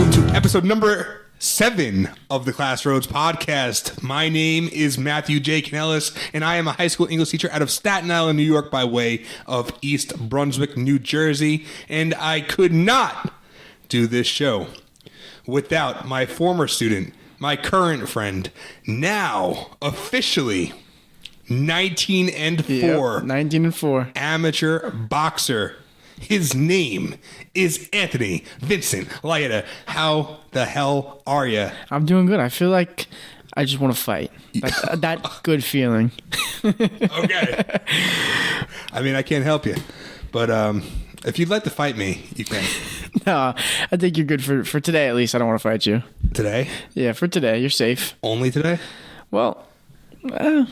welcome to episode number 7 of the Classroads podcast. My name is Mathew J. Cannelis, and I am a high school English teacher out of Staten Island, New York, by way of East Brunswick, New Jersey, and I could not do this show without my former student, my current friend, now officially 19 and 4. Yep, 19 and 4. Amateur boxer. His name is Anthony Vincent Laieta. How the hell are you? I'm doing good. I feel like I just want to fight. That good feeling. Okay. I mean, I can't help you. But if you'd like to fight me, you can. No, I think you're good for today at least. I don't want to fight you. Today? Yeah, for today. You're safe. Only today? Well,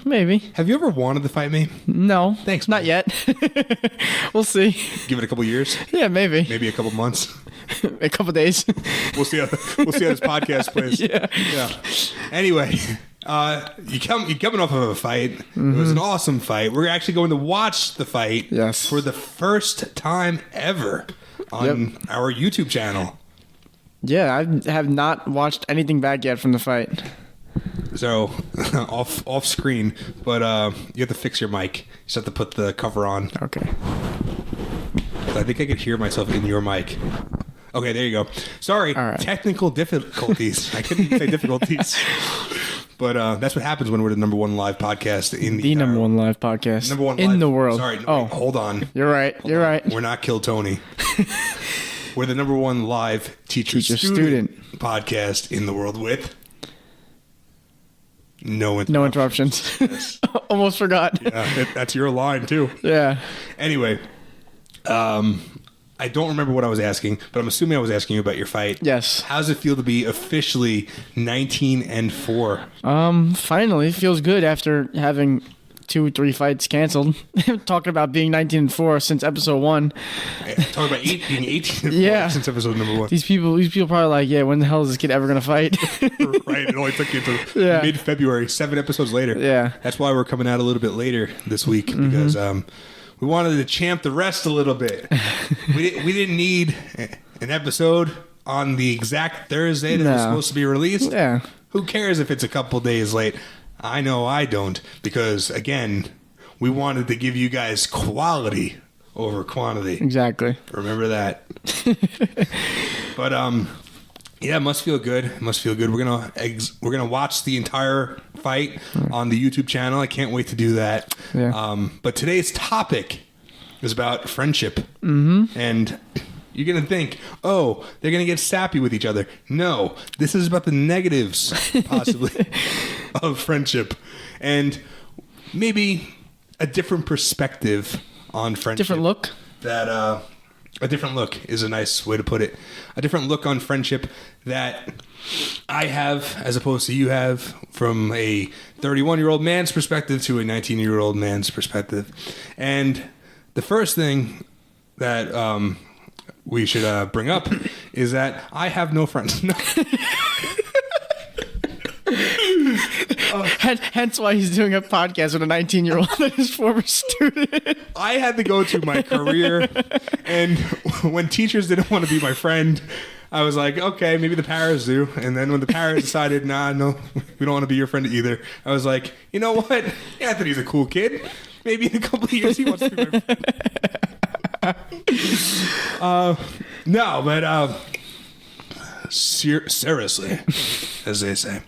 maybe. Have you ever wanted to fight me? No. Thanks, not yet. We'll see. Give it a couple years? Yeah, maybe. Maybe a couple months? A couple days. We'll see how this podcast plays. Yeah. Anyway, you're coming off of a fight. Mm-hmm. It was an awesome fight. We're actually going to watch the fight for the first time ever on our YouTube channel. Yeah, I have not watched anything back yet from the fight. So, off screen, but you have to fix your mic. You just have to put the cover on. Okay. I think I could hear myself in your mic. Okay, there you go. Sorry, right. Technical difficulties. I couldn't even say difficulties. But that's what happens when we're the number one live podcast in the number one live podcast number one in live, the world. Sorry, wait, hold on. You're right. Hold on. Right. We're not Kill Tony. We're the number one live teacher-student podcast in the world with no interruptions. Yes. Almost forgot. Yeah, that's your line too. Yeah. Anyway, I don't remember what I was asking, but I'm assuming I was asking you about your fight. Yes. How does it feel to be officially 19 and 4? Finally, feels good after having 2-3 fights canceled. Talking about being 19 and 4 since episode 1. Talking about being 18 and 4 since episode number 1. These people probably like, yeah, when the hell is this kid ever gonna fight? Right. It only took you to mid-February, 7 episodes later. Yeah. That's why we're coming out a little bit later this week, because we wanted to champ the rest a little bit. We didn't need an episode on the exact Thursday that was supposed to be released. Yeah. Who cares if it's a couple days late? I know I don't, because, again, we wanted to give you guys quality over quantity. Exactly. Remember that. But, yeah, it must feel good. It must feel good. We're gonna watch the entire fight on the YouTube channel. I can't wait to do that. Yeah. But today's topic is about friendship. Mm-hmm. And you're going to think, oh, they're going to get sappy with each other. No, this is about the negatives, possibly, of friendship. And maybe a different perspective on friendship. Different look? A different look is a nice way to put it. A different look on friendship that I have, as opposed to you have, from a 31-year-old man's perspective to a 19-year-old man's perspective. And the first thing that we should bring up is that I have no friends. No. Hence why he's doing a podcast with a 19-year-old and his former student. I had to go to my career, and when teachers didn't want to be my friend, I was like, okay, maybe the paras do. And then when the paras decided, no, we don't want to be your friend either, I was like, you know what? Anthony's a cool kid. Maybe in a couple of years he wants to be my friend. No, but seriously, as they say.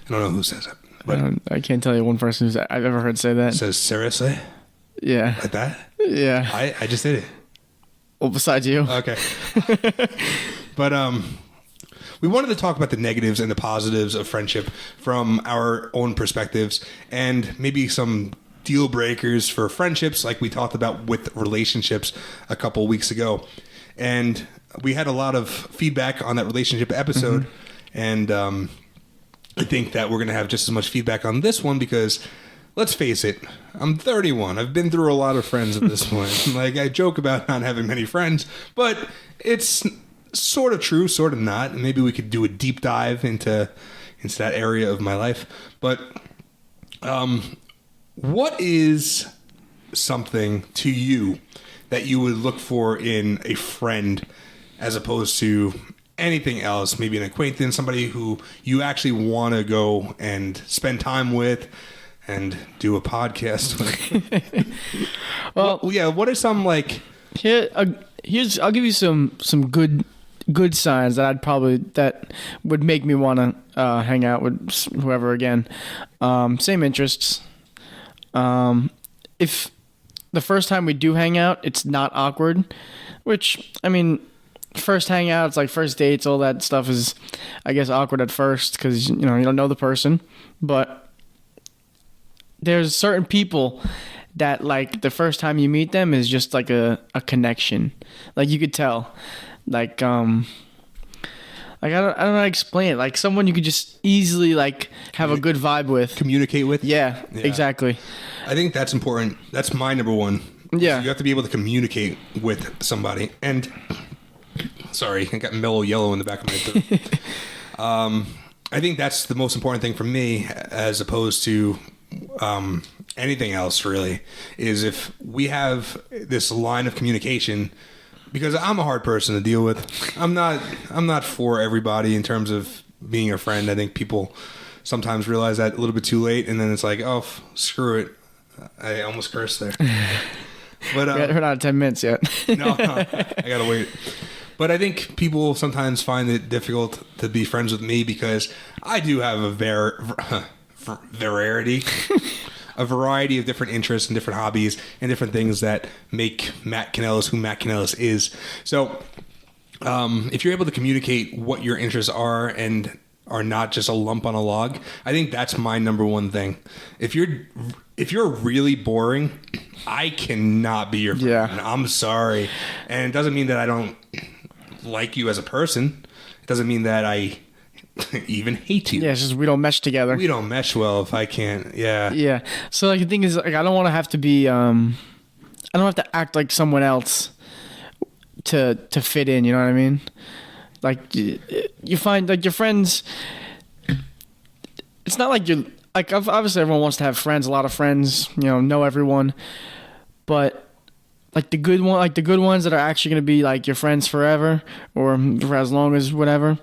I don't know who says it. But I can't tell you one person who's I've ever heard say that. Says seriously? Yeah. Like that? Yeah. I just did it. Well, besides you. Okay. But we wanted to talk about the negatives and the positives of friendship from our own perspectives, and maybe some deal breakers for friendships like we talked about with relationships a couple weeks ago. And we had a lot of feedback on that relationship episode, and I think that we're going to have just as much feedback on this one because, let's face it, I'm 31. I've been through a lot of friends at this point. Like, I joke about not having many friends, but it's sort of true, sort of not. Maybe we could do a deep dive into that area of my life. But what is something to you that you would look for in a friend as opposed to anything else, maybe an acquaintance, somebody who you actually want to go and spend time with and do a podcast with. Well, yeah. What are some like? I'll give you some good signs that would make me want to hang out with whoever again. Same interests. If the first time we do hang out, it's not awkward, which, I mean, first hangouts, like first dates, all that stuff is, I guess, awkward at first because, you don't know the person. But there's certain people that, like, the first time you meet them is just like a connection. Like, you could tell. Like, I don't know how to explain it. Like, someone you could just easily, like, have a good vibe with. Communicate with? Yeah, exactly. I think that's important. That's my number one. Yeah. So you have to be able to communicate with somebody. And, sorry, I got mellow yellow in the back of my throat. I think that's the most important thing for me, as opposed to anything else, really, is if we have this line of communication. Because I'm a hard person to deal with. I'm not for everybody in terms of being a friend. I think people sometimes realize that a little bit too late, and then it's like, oh, screw it. I almost cursed there. But we're not at 10 minutes yet. no, I gotta wait. But I think people sometimes find it difficult to be friends with me because I do have a variety of different interests and different hobbies and different things that make Matt Cannelis who Matt Cannelis is. So if you're able to communicate what your interests are and are not just a lump on a log, I think that's my number one thing. If you're really boring, I cannot be your friend. Yeah. I'm sorry. And it doesn't mean that I don't like you as a person. It doesn't mean that I even hate you. Yeah, it's just we don't mesh together. We don't mesh well if I can't. Yeah. Yeah. So, like, the thing is, like, I don't want to have to be, I don't have to act like someone else to fit in, you know what I mean? Like, you find, like, your friends, it's not like you're, like, obviously everyone wants to have friends, a lot of friends, know everyone, but, like, the good ones that are actually going to be, like, your friends forever, or for as long as whatever,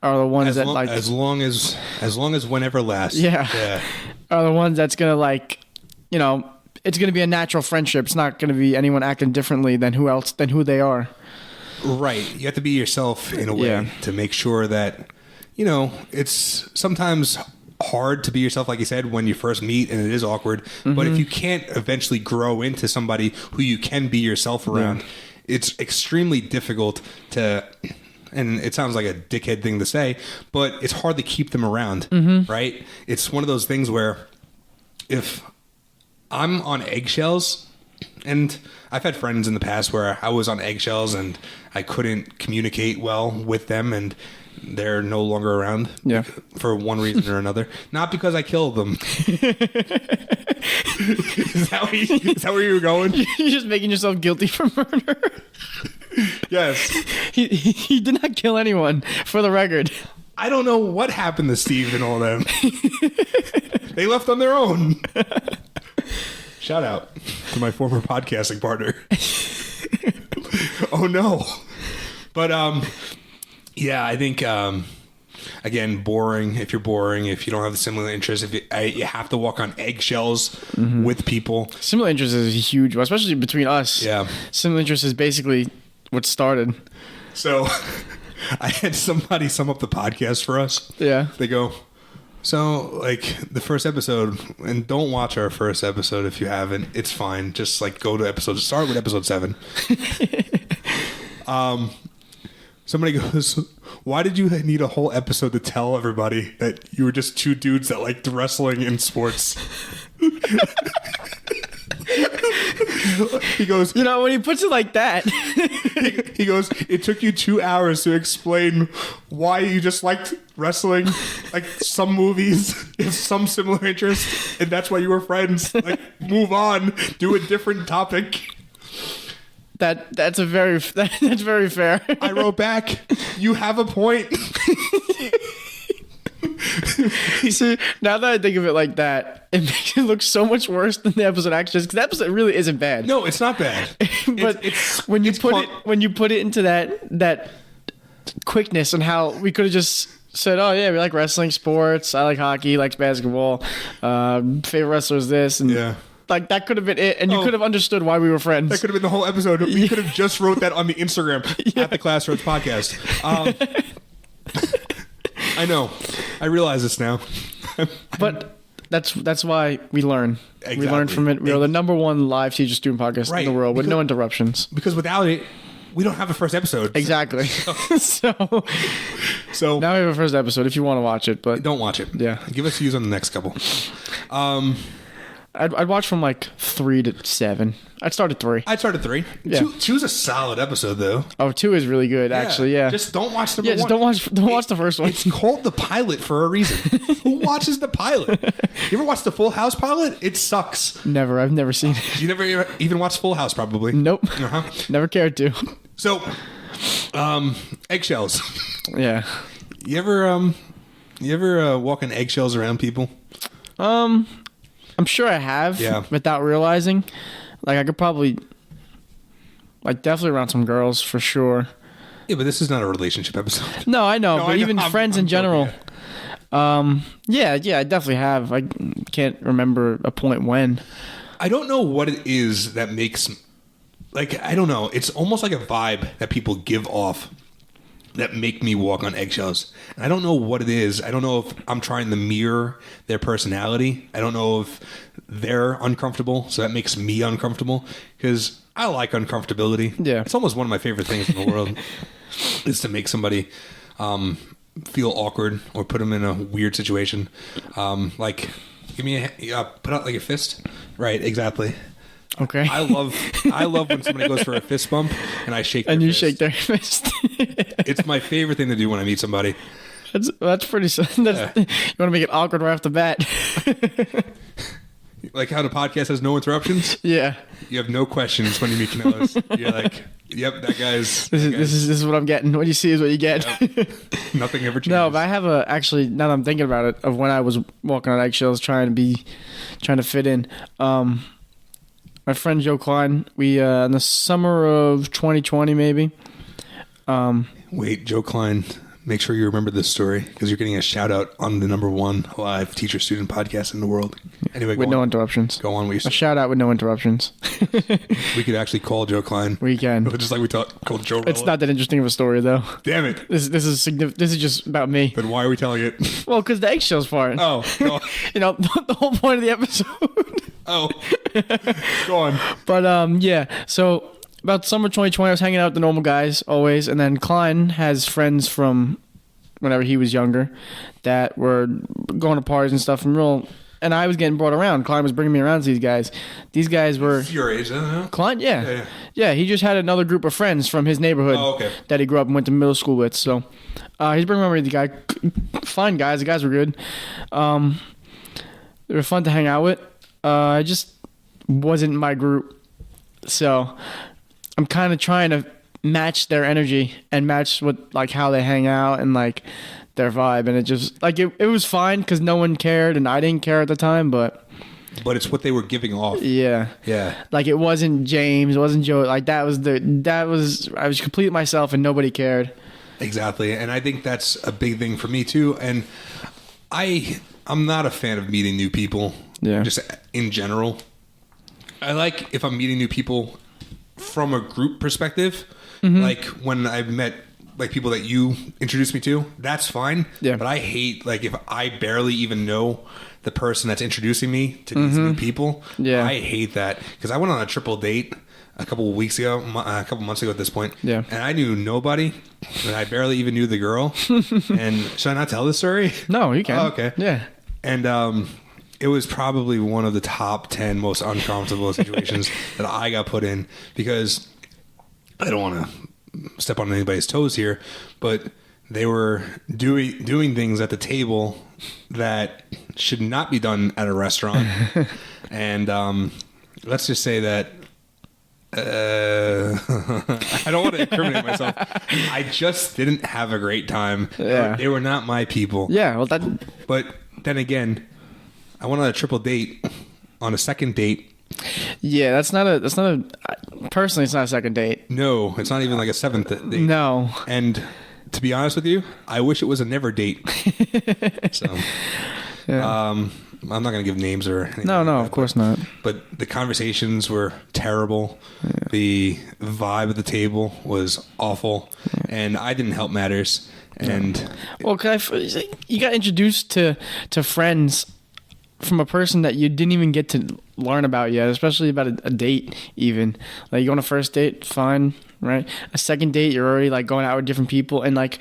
are the ones as long as whenever lasts. Yeah. Are the ones that's going to, like, it's going to be a natural friendship. It's not going to be anyone acting differently than who they are. Right. You have to be yourself in a way to make sure that, it's sometimes hard to be yourself, like you said, when you first meet, and it is awkward. Mm-hmm. But if you can't eventually grow into somebody who you can be yourself around, it's extremely difficult to, and it sounds like a dickhead thing to say, but it's hard to keep them around, right? It's one of those things where if I'm on eggshells, and I've had friends in the past where I was on eggshells and I couldn't communicate well with them, and they're no longer around for one reason or another. Not because I killed them. Is that where you were going? You're just making yourself guilty for murder. Yes. He did not kill anyone, for the record. I don't know what happened to Steve and all them. They left on their own. Shout out to my former podcasting partner. Oh no. But yeah, I think again, boring. If you're boring, if you don't have the similar interests, you have to walk on eggshells with people. Similar interests is huge, especially between us. Yeah. Similar interests is basically what started. So I had somebody sum up the podcast for us. Yeah. They go, so, like, the first episode, and don't watch our first episode if you haven't. It's fine. Just, like, start with episode 7. Somebody goes, why did you need a whole episode to tell everybody that you were just two dudes that liked wrestling and sports? He goes, when he puts it like that. he goes, it took you 2 hours to explain why you just liked wrestling, like some movies, some similar interests, and that's why you were friends. Like, move on, do a different topic. That's very fair. I wrote back, you have a point. See, now that I think of it like that, it makes it look so much worse than the episode actually is, because the episode really isn't bad. No, it's not bad. But when you put it into that quickness and how we could have just said, oh yeah, we like wrestling, sports, I like hockey, he likes basketball, favorite wrestler is this, and Yeah. like that could have been it, and you could have understood why we were friends. That could have been the whole episode. We could have just wrote that on the Instagram at the Classroads Podcast. I know. I realize this now. But that's why we learn. Exactly. We learn from it. We are the number one live teacher student podcast in the world with no interruptions. Because without it, we don't have a first episode. Exactly. So now we have a first episode if you want to watch it, but don't watch it. Yeah. Give us views on the next couple. I'd watch from like 3 to 7. I'd start at 3. I'd start at 3. Yeah. 2's a solid episode, though. Oh, 2 is really good, actually. Yeah. Just don't watch number 1. Just don't watch the first one. It's called the pilot for a reason. Who watches the pilot? You ever watch the Full House pilot? It sucks. Never. I've never seen it. You never even watched Full House, probably. Nope. Uh-huh. Never cared to. So, eggshells. Yeah. You ever walk on eggshells around people? I'm sure I have, without realizing. Like, I could probably, like, definitely around some girls, for sure. Yeah, but this is not a relationship episode. No, I know, but even friends in general. Yeah, I definitely have. I can't remember a point when. I don't know what it is that makes, like, I don't know. It's almost like a vibe that people give off that make me walk on eggshells. And I don't know what it is. I don't know if I'm trying to mirror their personality. I don't know if they're uncomfortable, so that makes me uncomfortable. Because I like uncomfortability. Yeah. It's almost one of my favorite things in the world is to make somebody feel awkward or put them in a weird situation. Like, give me put out like a fist. Right, exactly. Okay. I love when somebody goes for a fist bump and I shake their fist. And you fist. shake their fist. It's my favorite thing to do when I meet somebody. That's pretty. You want to make it awkward right off the bat. Like how the podcast has no interruptions. Yeah. You have no questions when you meet Cannelis. You're like, yep, that guy's. This is what I'm getting. What you see is what you get. Yep. Nothing ever changes. No, but I have actually, now that I'm thinking about it, of when I was walking on eggshells trying to fit in. My friend Joe Klein, we in the summer of 2020 maybe. Wait, Joe Klein, make sure you remember this story because you're getting a shout out on the number 1 live teacher student podcast in the world. Anyway, with no interruptions. Go on. A shout out with no interruptions. We could actually call Joe Klein. We can. Just like we called Joe. It's not that interesting of a story though. Damn it. This is just about me. Then why are we telling it? Well, because the eggshells part. Oh. No. The whole point of the episode. Oh. Go on. But yeah, so about summer 2020, I was hanging out with the normal guys always, and then Klein has friends from whenever he was younger that were going to parties and stuff, and I was getting brought around. Klein was bringing me around to these guys. These guys were your age, huh? Klein, yeah. He just had another group of friends from his neighborhood that he grew up and went to middle school with. So he's bringing me the guy, fine guys. The guys were good. They were fun to hang out with. I just wasn't my group, so I'm kind of trying to match their energy and match what like how they hang out and like their vibe, and it just like it was fine because no one cared and I didn't care at the time, but it's what they were giving off. Yeah. Like it wasn't James, it wasn't Joe. Like I was complete myself and nobody cared. Exactly, and I think that's a big thing for me too. And I'm not a fan of meeting new people. Yeah. Just in general. I like if I'm meeting new people from a group perspective. Mm-hmm. Like when I've met like people that you introduced me to, that's fine. Yeah. But I hate like if I barely even know the person that's introducing me to these new people. Yeah. I hate that because I went on a triple date a couple months ago at this point. Yeah. And I knew nobody, and I barely even knew the girl. And should I not tell this story? No, you can. Oh, okay. Yeah. And it was probably one of the top 10 most uncomfortable situations that I got put in because I don't want to step on anybody's toes here, but they were doing things at the table that should not be done at a restaurant. And let's just say that I don't want to incriminate myself. I just didn't have a great time. Yeah. They were not my people. Yeah, well but then again, I went on a triple date. On a second date. Yeah, that's not a personally it's not a second date. No, it's not even like a seventh date. No. And to be honest with you, I wish it was a never date. So, I'm not going to give names or anything. No, of course not. But the conversations were terrible. Yeah. The vibe at the table was awful. Yeah. And I didn't help matters. And well, you got introduced to friends from a person that you didn't even get to learn about yet, especially about a date even. Like, you go on a first date, fine, right? A second date, you're already, like, going out with different people and, like,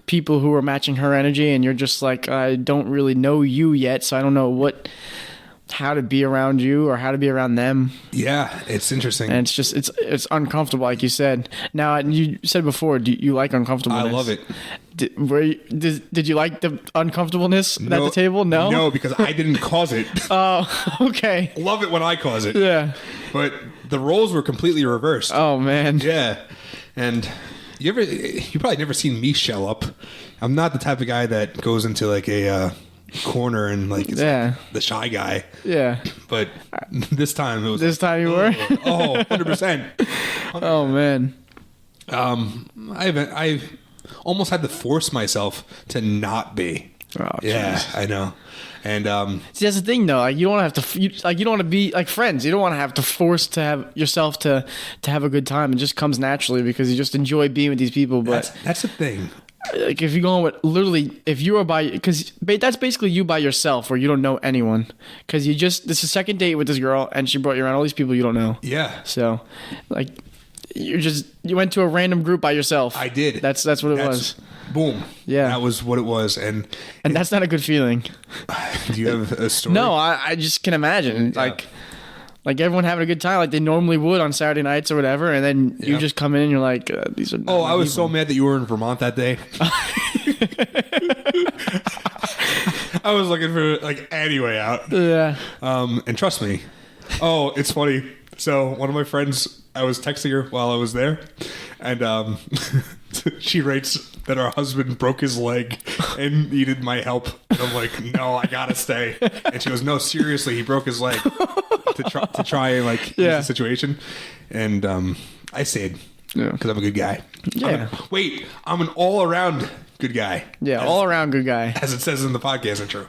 people who are matching her energy, and you're just like, I don't really know you yet, so I don't know how to be around you or how to be around them. Yeah, it's interesting. And it's just, it's uncomfortable, like you said. Now, you said before, do you like uncomfortableness? I love it. Did you like the uncomfortableness at the table? No? No, because I didn't cause it. Oh, okay. Love it when I cause it. Yeah. But the roles were completely reversed. Oh, man. Yeah. And you probably never seen me shell up. I'm not the type of guy that goes into like a corner and like it's like the shy guy. Yeah. But this time it was. This time you were? 100%. Oh man. I almost had to force myself to not be. Oh, yeah, I know. And see, that's the thing, though. Like, you don't have to. You don't want to be like friends. You don't want to have to force to have yourself to have a good time. It just comes naturally because you just enjoy being with these people. But that's the thing. Like, if you're going with literally, if you are because that's basically you by yourself, where you don't know anyone. Because this is a second date with this girl, and she brought you around all these people you don't know. Yeah. So, like, you went to a random group by yourself. I did. That's what it was. Boom. Yeah. That was what it was. And that's not a good feeling. Do you have a story? No, I just can imagine. Yeah. Like everyone having a good time like they normally would on Saturday nights or whatever, and then you just come in and you're like, these are not I was so mad that you were in Vermont that day. I was looking for like any way out. Yeah. And trust me. Oh, it's funny. So one of my friends, I was texting her while I was there, and she writes that her husband broke his leg and needed my help. And I'm like, no, I gotta stay. And she goes, no, seriously, he broke his leg to try and like use the situation. And I stayed because I'm a good guy. Yeah. I'm an all around good guy. Yeah, all around good guy, as it says in the podcast intro.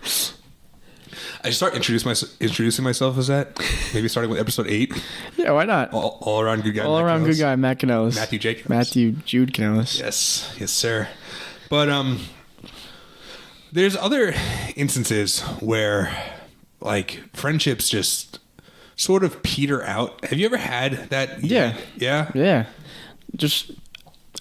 I should start introducing myself as that. Maybe starting with episode 8. Yeah, why not? All around good guy. All around good guy, Matt Cannelis. Mathew J. Cannelis. Mathew Jude Cannelis. Yes, sir. But there's other instances where like friendships just sort of peter out. Have you ever had that? Yeah. Yeah. Yeah. Just.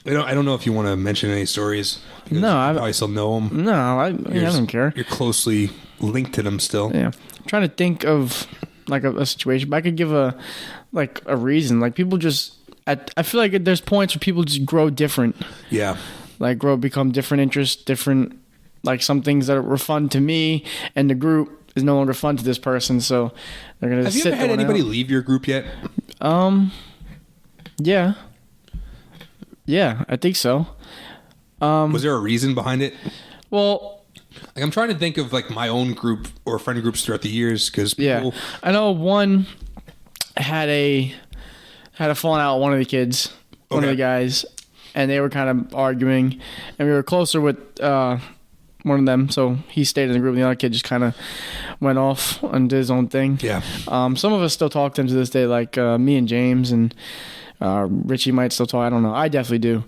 I don't know if you want to mention any stories. No, I probably still know them. No, I don't care. You're closely linked to them still. Yeah, I'm trying to think of like a situation, but I could give a reason. Like people just, I feel like there's points where people just grow different. Yeah, like become different interests, different. Like some things that were fun to me and the group is no longer fun to this person, so they're gonna. Have you ever had anybody leave your group yet? Yeah. Yeah, I think so. Was there a reason behind it? Well, like I'm trying to think of like my own group or friend groups throughout the years because I know one had a falling out with one of the kids, one of the guys, and they were kind of arguing, and we were closer with one of them, so he stayed in the group, and the other kid just kind of went off and did his own thing. Yeah. Some of us still talk to him to this day, like me and James and. Richie might still talk. I don't know. I definitely do.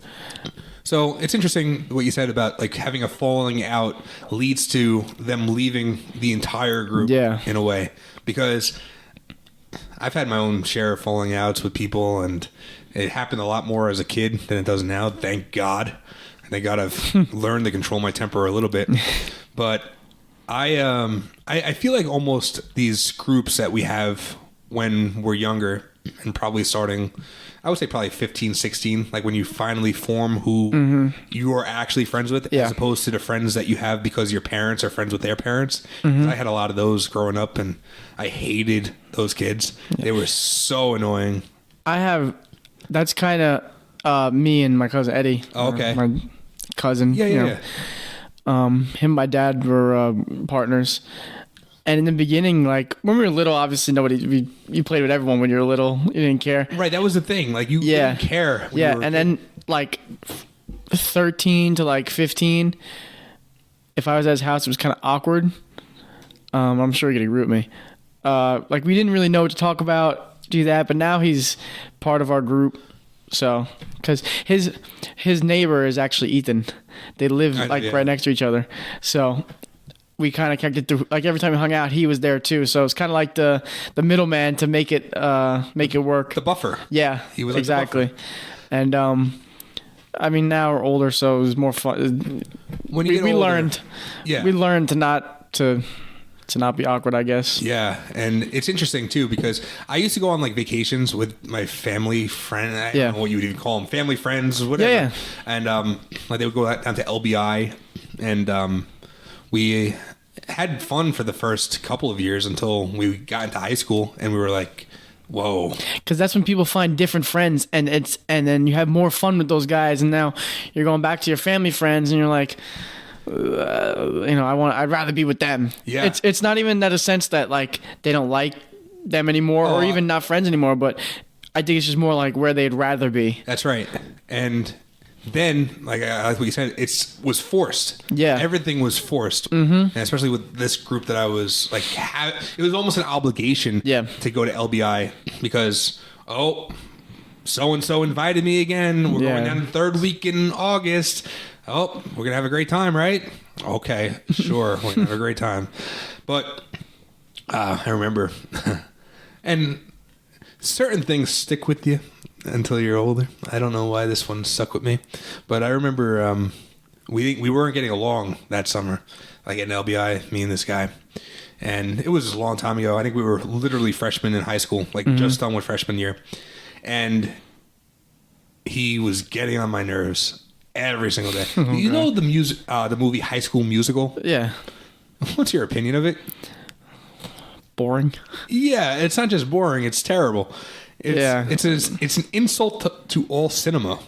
So it's interesting what you said about like having a falling out leads to them leaving the entire group in a way. Because I've had my own share of falling outs with people, and it happened a lot more as a kid than it does now. Thank God. Thank God I've learned to control my temper a little bit. But I feel like almost these groups that we have when we're younger and probably starting, I would say probably 15, 16, like when you finally form who you are actually friends with, as opposed to the friends that you have because your parents are friends with their parents. I had a lot of those growing up, and I hated those kids. They were so annoying. That's kind of me and my cousin Eddie. Oh, okay. My cousin. Yeah. Him and my dad were partners. And in the beginning, like when we were little, obviously you played with everyone when you were little. You didn't care. Right, that was the thing. Like you didn't care. And then like 13 to like 15, if I was at his house, it was kind of awkward. I'm sure you're gonna root me. Like we didn't really know what to talk about, do that, but now he's part of our group. So, because his neighbor is actually Ethan. They live like right next to each other. So we kind of kept it through. Like every time we hung out, he was there too. So it's kind of like the middleman to make it work. The buffer. Yeah, he was like exactly. And I mean, now we're older, so it was more fun. When you get older, learned, yeah, we learned to not be awkward, I guess. Yeah, and it's interesting too because I used to go on like vacations with my family friend. I don't know what you would even call them, family friends, whatever. Yeah. And like they would go down to LBI, and we had fun for the first couple of years until we got into high school, and we were like, whoa. Because that's when people find different friends, and then you have more fun with those guys, and now you're going back to your family friends, and you're like, I'd rather be with them. Yeah. It's not even that a sense that like they don't like them anymore or even not friends anymore, but I think it's just more like where they'd rather be. That's right. And then, like what you said, it was forced. Yeah. Everything was forced. Mm-hmm. And especially with this group that I was like, it was almost an obligation to go to LBI because, so-and-so invited me again. We're going down the third week in August. Oh, we're going to have a great time, right? Okay, sure. We're going to have a great time. But I remember, and certain things stick with you until you're older. I don't know why this one stuck with me. But I remember we weren't getting along that summer, like at an LBI, me and this guy. And it was a long time ago. I think we were literally freshmen in high school, like just done with freshman year. And he was getting on my nerves every single day. You know the movie High School Musical? Yeah. What's your opinion of it? Boring. Yeah, it's not just boring, it's terrible. It's an insult to all cinema.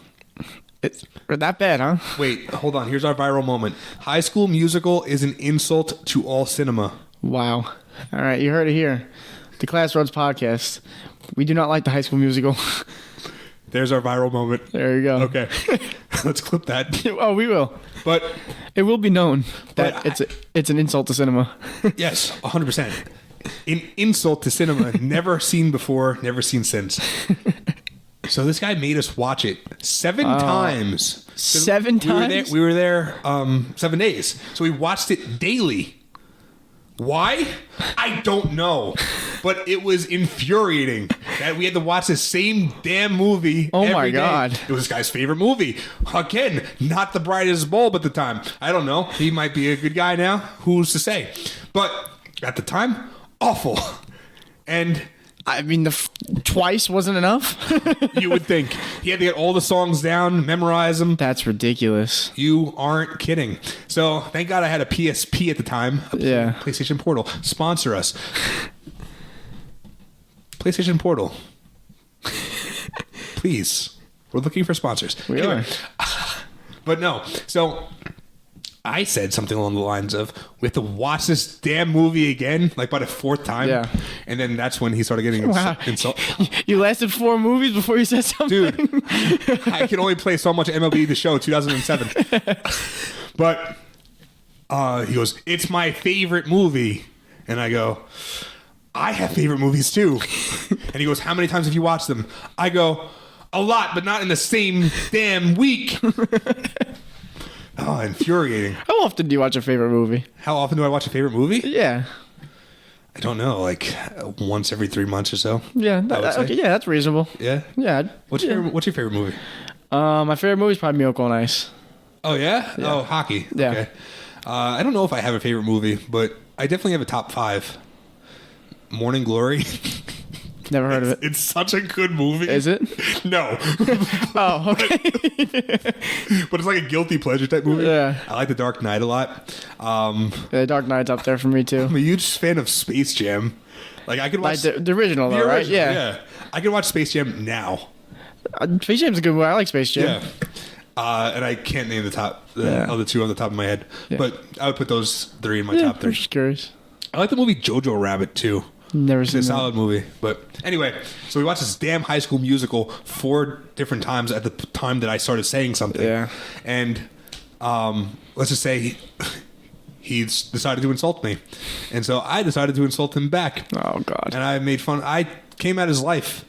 It's that bad, huh? Wait, hold on. Here's our viral moment. High School Musical is an insult to all cinema. Wow. All right, you heard it here. The Class Roads podcast. We do not like the High School Musical. There's our viral moment. There you go. Okay. Let's clip that. Oh, we will. But it will be known that it's an insult to cinema. Yes, 100%. An insult to cinema. Never seen before, never seen since. So this guy made us watch it 7 times. 7 times? We were there 7 days. So we watched it daily. Why? I don't know. But it was infuriating that we had to watch the same damn movie every day. God. It was this guy's favorite movie. Again, not the brightest bulb at the time. I don't know. He might be a good guy now. Who's to say? But at the time, awful. And I mean, twice wasn't enough. You would think. He had to get all the songs down, memorize them. That's ridiculous. You aren't kidding. So thank God I had a PSP at the time. PlayStation Portal. Sponsor us. PlayStation Portal. Please. We're looking for sponsors. We are. But no. So I said something along the lines of, we have to watch this damn movie again, like by the 4th time. Yeah. And then that's when he started getting insulted. You lasted 4 movies before you said something? Dude, I can only play so much MLB The Show 2007. But he goes, it's my favorite movie. And I go, I have favorite movies too. And he goes, how many times have you watched them? I go, a lot, but not in the same damn week. Oh, infuriating. How often do you watch a favorite movie? How often do I watch a favorite movie? Yeah. I don't know, like once every 3 months or so. Yeah, okay, yeah, that's reasonable. Yeah? Yeah. What's your favorite movie? My favorite movie is probably Miracle on Ice. Oh, yeah? Oh, hockey. Yeah. Okay. I don't know if I have a favorite movie, but I definitely have a top 5. Morning Glory. Never heard of it. It's such a good movie. Is it? No. Oh, okay. But it's like a guilty pleasure type movie. Yeah. I like The Dark Knight a lot. The Dark Knight's up there for me too. I'm a huge fan of Space Jam. Like I could watch like the original, though, right? Yeah. I could watch Space Jam now. Space Jam's a good movie. I like Space Jam. Yeah. And I can't name the other 2 on the top of my head. Yeah. But I would put those 3 in my top 3. I'm just curious. I like the movie Jojo Rabbit too. Never It's seen a that. solid movie. But anyway, so we watched this damn High School Musical 4 different times at the time that I started saying something. Yeah. And let's just say he decided to insult me. And so I decided to insult him back. Oh, God. And I made fun. I came at his life.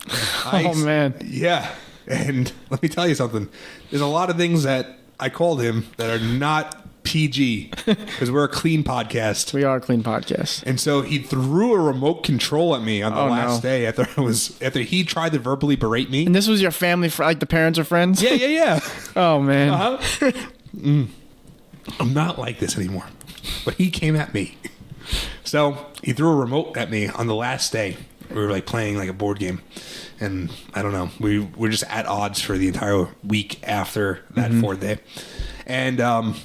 Oh, man. Yeah. And let me tell you something. There's a lot of things that I called him that are not PG because we're a clean podcast. We are a clean podcast. And so he threw a remote control at me on the last day after he tried to verbally berate me. And this was your family, like the parents or friends? Yeah. Oh, man. Uh-huh. I'm not like this anymore. But he came at me. So he threw a remote at me on the last day. We were like playing like a board game. And I don't know. We were just at odds for the entire week after that 4th day. And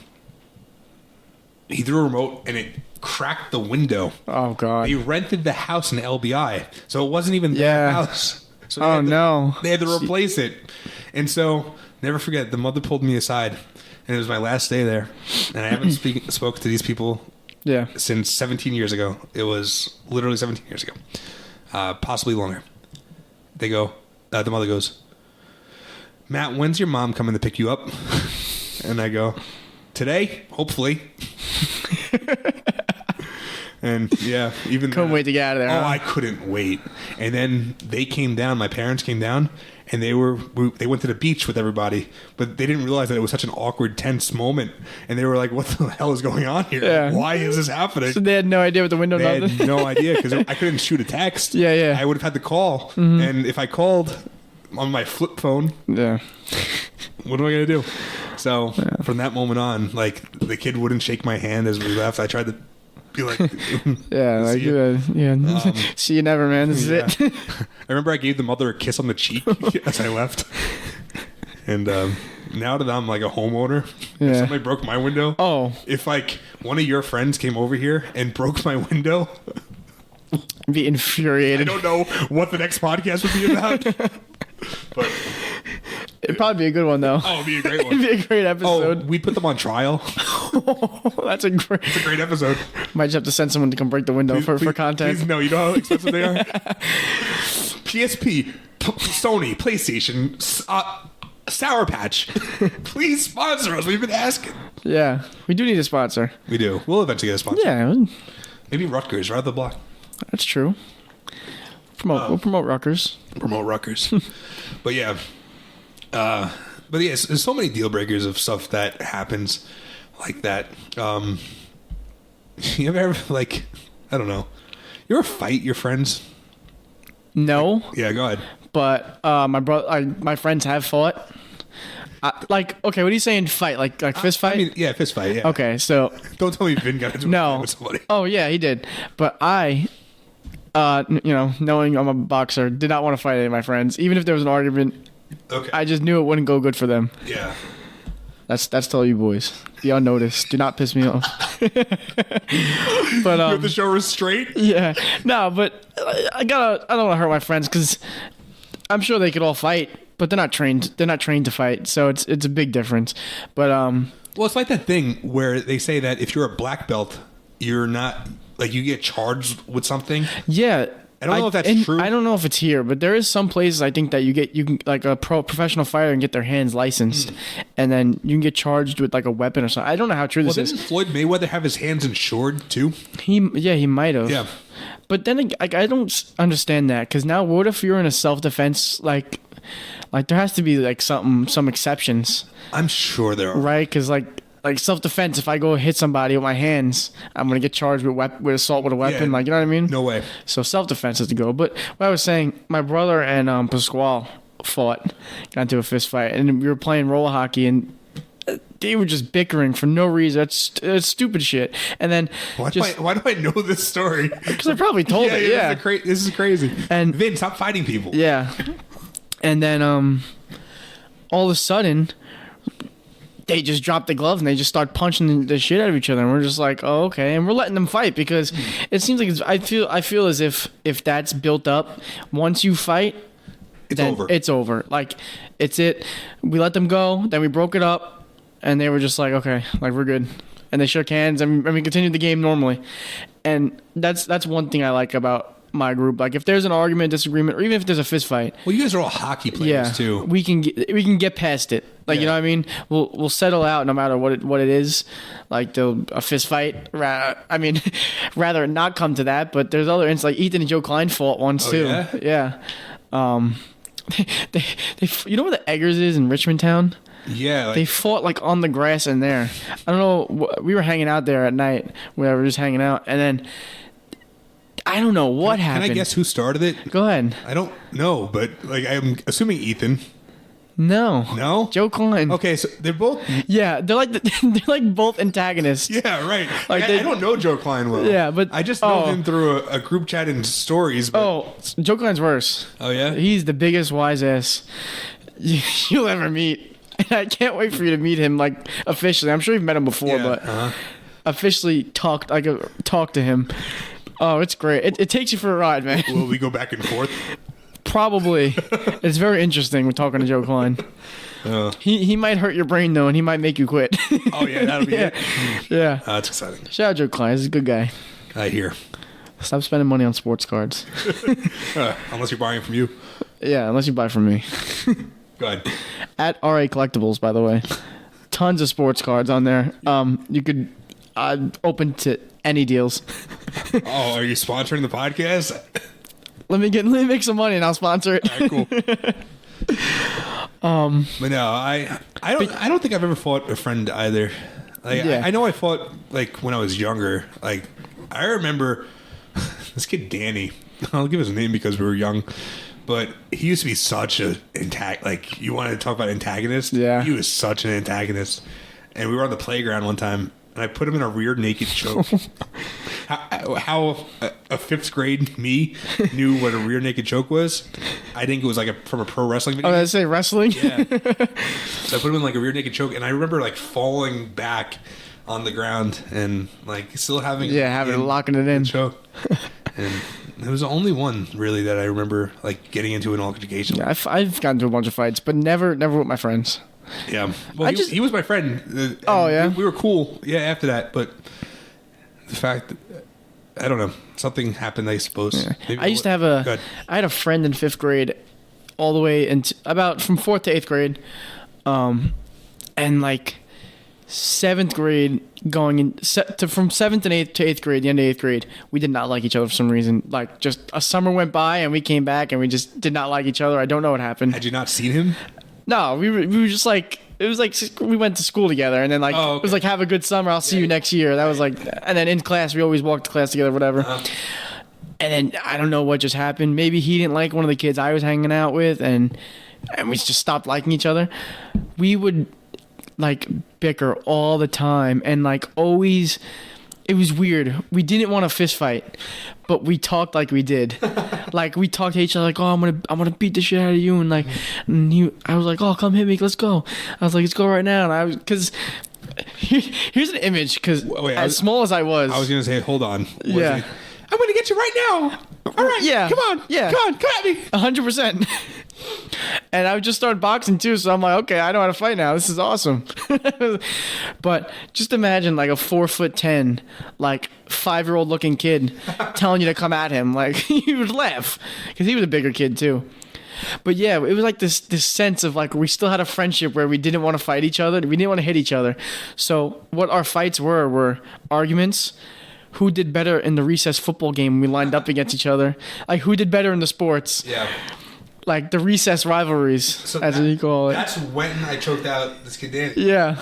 he threw a remote and it cracked the window. Oh, God. They rented the house in LBI. So it wasn't even their house. So they had to replace it. And so, never forget, the mother pulled me aside. And it was my last day there. And I haven't spoke to these people since 17 years ago. It was literally 17 years ago. Possibly longer. They go, the mother goes, Matt, when's your mom coming to pick you up? And I go, today, hopefully. And yeah, even couldn't wait to get out of there. Oh, I couldn't wait. And then they came down. My parents came down, and they went to the beach with everybody, but they didn't realize that it was such an awkward, tense moment. And they were like, "What the hell is going on here? Yeah. Why is this happening?" So they had no idea what the window. They had no idea because I couldn't shoot a text. Yeah. I would have had to call, and if I called on my flip phone, what am I gonna do? So from that moment on, like the kid wouldn't shake my hand as we left. I tried to be like, see you never, man. This is it. I remember I gave the mother a kiss on the cheek as I left. And now that I'm like a homeowner, if somebody broke my window, if like one of your friends came over here and broke my window, I'd be infuriated. I don't know what the next podcast would be about. But it'd probably be a good one, though. Oh, it'd be a great one. It'd be a great episode. Oh, we put them on trial. That's a great episode. Might just have to send someone to come break the window for content. Please, no, you know how expensive they are? PSP, Sony, PlayStation, Sour Patch. Please sponsor us. We've been asking. Yeah, we do need a sponsor. We do. We'll eventually get a sponsor. Yeah. Maybe Rutgers, right off the block. That's true. We'll promote Rutgers. But yeah. There's so many deal breakers of stuff that happens like that. You ever, like, I don't know. You ever fight your friends? No. Yeah, go ahead. But my friends have fought. Okay, what are you saying? Fight, like fist fight? I mean, yeah, fist fight. Yeah. Okay, so don't tell me Vin got into a fight with somebody. Oh yeah, he did. But I, knowing I'm a boxer, did not want to fight any of my friends, even if there was an argument. Okay. I just knew it wouldn't go good for them. Yeah. That's to all you boys. Be on notice. Do not piss me off. But you have to show restraint. Yeah. No, but I don't want to hurt my friends because I'm sure they could all fight, but they're not trained. They're not trained to fight, so it's a big difference. But well, it's like that thing where they say that if you're a black belt, you're not like you get charged with something. Yeah. I don't know if that's true. I don't know if it's here, but there is some places I think that you can like a professional fighter and get their hands licensed, and then you can get charged with like a weapon or something. I don't know how true this is. Didn't Floyd Mayweather have his hands insured too? He might have. Yeah. But then I don't understand that because now what if you're in a self-defense like there has to be like some exceptions. I'm sure there are. Right? Because like self-defense, if I go hit somebody with my hands, I'm going to get charged with assault with a weapon. Yeah, like, you know what I mean? No way. So self-defense has to go. But what I was saying, my brother and Pasquale got into a fist fight, and we were playing roller hockey, and they were just bickering for no reason. That's stupid shit. And then why do I know this story? Because I probably told it. Yeah, this is crazy. And Vin, stop fighting people. Yeah. And then all of a sudden, they just drop the gloves and they just start punching the shit out of each other, and we're just like, oh, okay, and we're letting them fight because it seems like I feel as if that's built up. Once you fight, it's over. Like it's it. We let them go, then we broke it up, and they were just like, okay, like we're good, and they shook hands and we continued the game normally, and that's one thing I like about my group. Like if there's an argument, disagreement, or even if there's a fist fight. Well, you guys are all hockey players too. We can get past it. Like you know what I mean? We'll settle out no matter what it is. Like a fist fight. Rather not come to that. But there's other instances. Like Ethan and Joe Klein fought once too. Yeah. They you know where the Eggers is in Richmond Town? Yeah, they fought like on the grass in there. I don't know. We were hanging out there at night. We were just hanging out, and then I don't know what happened. Can I guess who started it? Go ahead. I don't know, but like I'm assuming Ethan. No. Joe Klein. Okay, so they're both. Yeah, they're like both antagonists. Yeah, right. Like I don't know Joe Klein well. Yeah, but I just know him through a group chat and stories. But... Joe Klein's worse. Oh yeah, he's the biggest wise ass you'll ever meet. And I can't wait for you to meet him, like officially. I'm sure you've met him before, but officially talk to him. Oh, it's great. It takes you for a ride, man. Will we go back and forth? Probably. It's very interesting with talking to Joe Klein. He might hurt your brain though, and he might make you quit. Oh yeah, that'll be it. Yeah, that's exciting. Shout out Joe Klein. He's a good guy. I hear. Stop spending money on sports cards. Unless you're buying from you. Yeah, unless you buy from me. Go ahead. At RA Collectibles, by the way. Tons of sports cards on there. You could open to any deals. Oh, are you sponsoring the podcast? Let me make some money and I'll sponsor it. All right, cool. But no, I don't think I've ever fought a friend either. Like I know I fought like when I was younger. Like I remember this kid Danny. I'll give his name because we were young. But he used to be such a like you wanted to talk about antagonist. Yeah, he was such an antagonist. And we were on the playground one time, and I put him in a rear naked choke. how a fifth grade me knew what a rear naked choke was? I think it was like from a pro wrestling video. Oh, did I say wrestling? Yeah. So I put him in like a rear naked choke, and I remember like falling back on the ground and like still having locking it in choke. And it was the only one really that I remember like getting into an altercation. Yeah, I've gotten into a bunch of fights, but never with my friends. Yeah, well, he was my friend. Oh yeah, we were cool. Yeah, after that, but the fact that, I don't know, something happened. I suppose. Yeah. I used to have I had a friend in 5th grade, all the way into about from 4th to 8th grade, and like 7th grade going in from 7th and 8th to 8th grade, the end of 8th grade, we did not like each other for some reason. Like just a summer went by and we came back and we just did not like each other. I don't know what happened. Had you not seen him? No, we were just like, it was like we went to school together and then like It was like, have a good summer, I'll see you next year. That was like, and then in class we always walked to class together, whatever. And then I don't know what just happened. Maybe he didn't like one of the kids I was hanging out with, and we just stopped liking each other. We would like bicker all the time, and like always, it was weird. We didn't want to fist fight, but we talked like we did. Like we talked to each other like, oh, I'm gonna beat the shit out of you, and like, I was like, oh, come hit me, let's go. I was like, let's go right now, and I was because. Here's an image, because small as I was gonna say, hold on. Yeah. I'm gonna get you right now. All right. Yeah. Come on. Yeah. Come at me. 100%. And I just started boxing too, so I'm like, okay, I know how to fight now. This is awesome. But just imagine like a 4'10", like 5-year-old looking kid telling you to come at him. Like you would laugh because he was a bigger kid too. But yeah, it was like this sense of like we still had a friendship where we didn't want to fight each other. We didn't want to hit each other. So what our fights were arguments. Who did better in the recess football game we lined up against each other? Like, who did better in the sports? Yeah. Like, the recess rivalries, so as you call it. That's when I choked out this kid, Danny. Yeah.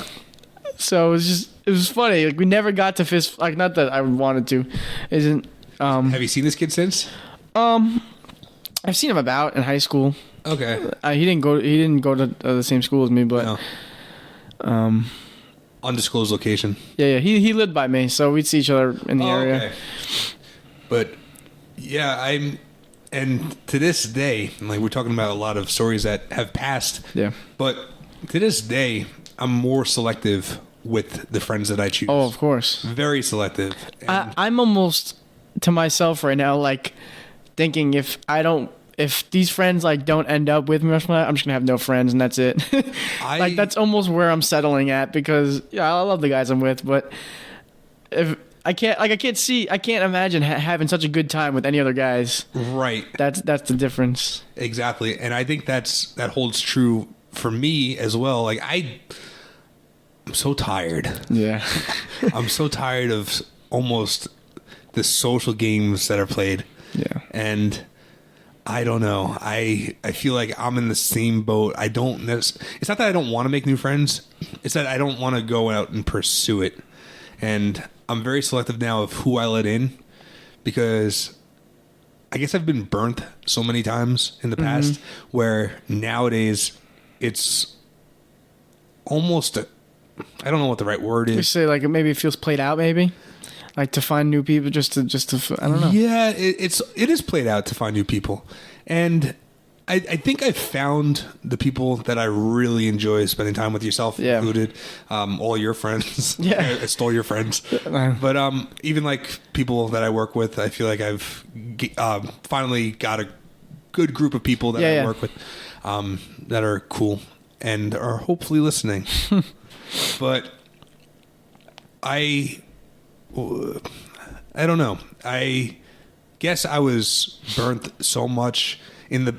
So, it was funny. Like, we never got to fist... Like, not that I wanted to. Have you seen this kid since? I've seen him about in high school. Okay. He didn't go to the same school as me, but... No. Undisclosed location. Yeah. He lived by me, so we'd see each other in the area. Okay. But yeah, and to this day, like we're talking about a lot of stories that have passed. Yeah. But to this day, I'm more selective with the friends that I choose. Oh, of course. Very selective. I'm almost to myself right now, like thinking if these friends like don't end up with me, I'm just gonna have no friends and that's it. Like that's almost where I'm settling at, because I love the guys I'm with, but if I can't imagine having such a good time with any other guys. Right. That's the difference. Exactly. And I think that holds true for me as well. Like I'm so tired. Yeah. I'm so tired of almost the social games that are played. Yeah. And I don't know. I feel like I'm in the same boat. It's not that I don't want to make new friends. It's that I don't want to go out and pursue it. And I'm very selective now of who I let in, because I guess I've been burnt so many times in the past where nowadays it's almost I don't know what the right word is. You say like maybe it feels played out, maybe like to find new people just to I don't know. Yeah, it is played out to find new people, and I think I've found the people that I really enjoy spending time with, yourself included, all your friends. Yeah, I stole your friends, but even like people that I work with, I feel like I've finally got a good group of people that I work with that are cool and are hopefully listening. But I don't know. I guess I was burnt so much in the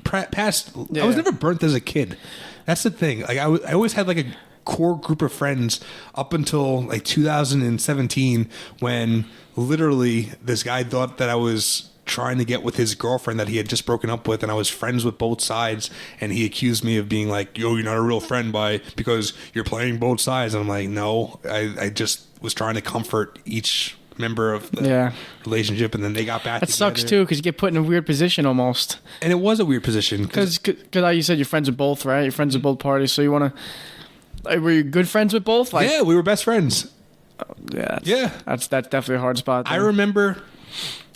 past. I was never burnt as a kid. That's the thing. Like I always had like a core group of friends up until like 2017, when literally this guy thought that I was trying to get with his girlfriend that he had just broken up with, and I was friends with both sides, and he accused me of being like, yo, you're not a real friend because you're playing both sides. And I'm like, no, I just was trying to comfort each member of the relationship, and then they got back together. Sucks too, because you get put in a weird position almost. And it was a weird position because like you said, you're friends with both, right? You're friends with both parties, so you want to. Were you good friends with both? Like, yeah, we were best friends. That's definitely a hard spot there. I remember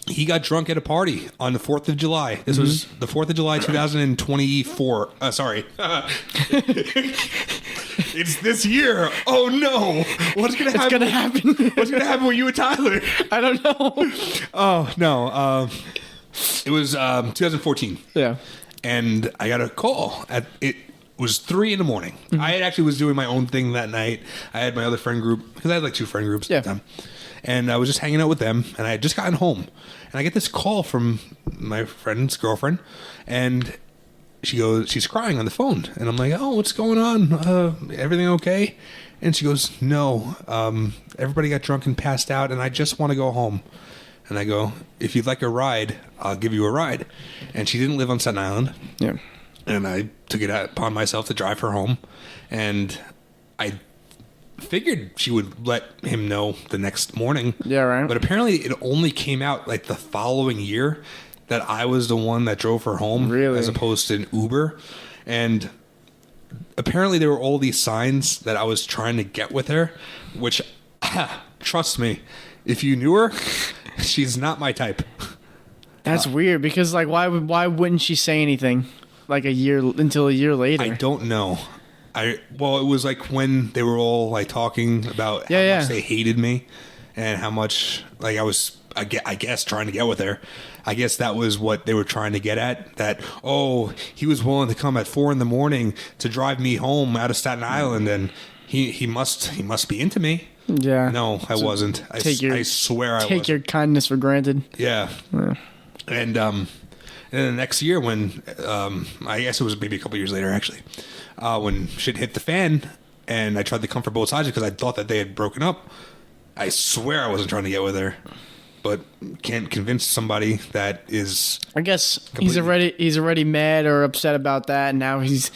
he got drunk at a party on the 4th of July. This was the 4th of July, 2024. Sorry. It's this year. Oh, no. What's going to happen? What's going to happen with you and Tyler? I don't know. Oh, no. It was 2014. Yeah. And I got a call. It was 3 a.m. I actually was doing my own thing that night. I had my other friend group, because I had like 2 friend groups at the time. And I was just hanging out with them, and I had just gotten home. And I get this call from my friend's girlfriend, and she's crying on the phone. And I'm like, oh, what's going on? Everything okay? And she goes, no, everybody got drunk and passed out, and I just want to go home. And I go, if you'd like a ride, I'll give you a ride. And she didn't live on Staten Island. Yeah. And I took it upon myself to drive her home. And I figured she would let him know the next morning. Yeah, right. But apparently it only came out like the following year that I was the one that drove her home, really, as opposed to an Uber. And apparently there were all these signs that I was trying to get with her, which trust me, if you knew her, she's not my type. That's weird, because like why wouldn't she say anything like until a year later? I don't know. Well, it was like when they were all like talking about how much they hated me and how much like I was, I guess, trying to get with her. I guess that was what they were trying to get at. That, oh, he was willing to come at 4 a.m. to drive me home out of Staten Island, and he must be into me. Yeah. No, I wasn't. I swear I wasn't. Take your kindness for granted. Yeah. And then the next year, when I guess it was maybe a couple years later actually, when shit hit the fan and I tried to comfort both sides because I thought that they had broken up, I swear I wasn't trying to get with her, but can't convince somebody that is. I guess he's already mad or upset about that, and now he's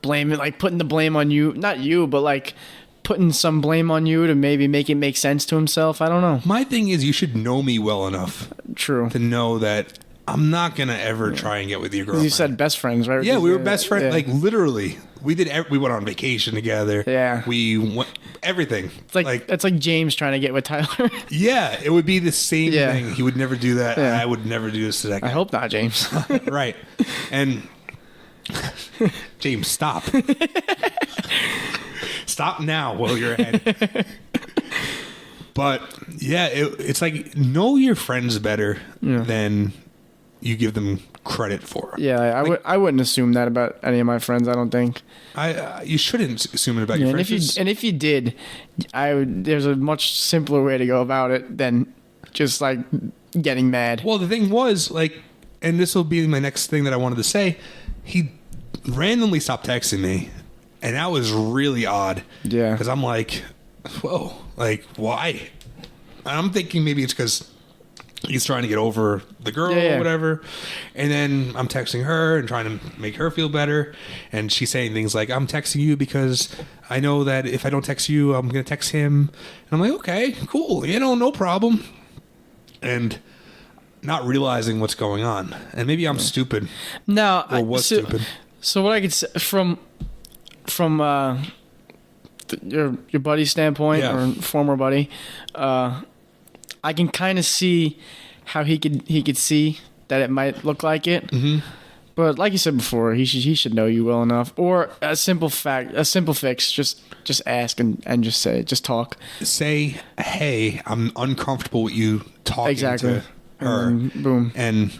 blaming, like putting the blame on you, not you, but like putting some blame on you to maybe make it make sense to himself. I don't know. My thing is, you should know me well enough, true, to know that I'm not gonna ever try and get with your girlfriend. You said best friends, right? Yeah, we were best friends. Yeah. Like literally, we went on vacation together. Yeah, we went everything. It's like James trying to get with Tyler. Yeah, it would be the same thing. He would never do that. Yeah. I would never do this to that guy. I hope not, James. Right, and James, stop. Stop now while you're ahead. But yeah, it's like know your friends better than you give them credit for. Yeah, I wouldn't assume that about any of my friends. I don't think. You shouldn't assume it about your friends. And if you did, there's a much simpler way to go about it than just like getting mad. Well, the thing was like, and this will be my next thing that I wanted to say. He randomly stopped texting me, and that was really odd. Yeah, because I'm like, whoa, like why? And I'm thinking maybe it's because he's trying to get over the girl or whatever. And then I'm texting her and trying to make her feel better. And she's saying things like, I'm texting you because I know that if I don't text you, I'm going to text him. And I'm like, okay, cool. No problem. And not realizing what's going on. And maybe I'm stupid. No, or was stupid. So what I could say from your buddy's standpoint or former buddy, I can kind of see how he could see that it might look like it. Mm-hmm. But like you said before, he should know you well enough. Or a simple fix, just ask and just talk. Say, hey, I'm uncomfortable with you talking to her. And boom. And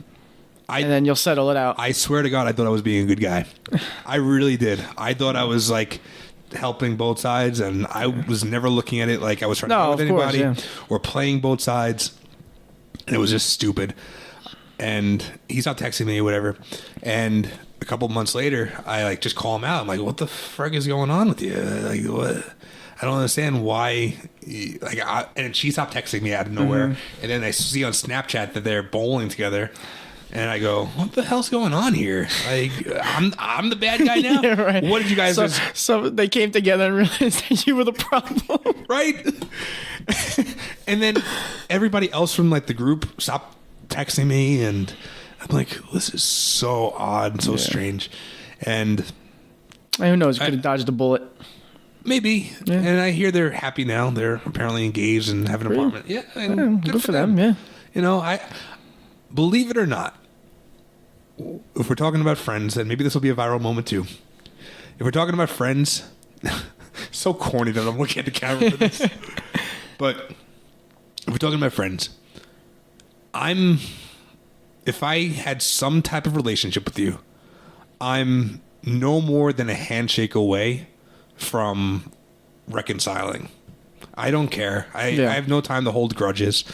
then you'll settle it out. I swear to God, I thought I was being a good guy. I really did. I thought I was like helping both sides, and I was never looking at it like I was trying to help anybody or playing both sides. And it was just stupid. And he stopped texting me or whatever. And a couple months later, I like just call him out. I'm like, what the frick is going on with you? Like, what? I don't understand why. And she stopped texting me out of nowhere. Mm-hmm. And then I see on Snapchat that they're bowling together. And I go, what the hell's going on here? Like, I'm the bad guy now? Yeah, right. What did you guys do? So they came together and realized that you were the problem. Right? And then everybody else from like the group stopped texting me. And I'm like, this is so odd and so strange. And who knows? You could have dodged a bullet. Maybe. Yeah. And I hear they're happy now. They're apparently engaged and have an apartment. Yeah. And good for them. Yeah. I believe it or not, if we're talking about friends, and maybe this will be a viral moment too. If we're talking about friends, so corny that I'm looking at the camera for this. But if we're talking about friends, if I had some type of relationship with you, I'm no more than a handshake away from reconciling. I don't care. I have no time to hold grudges.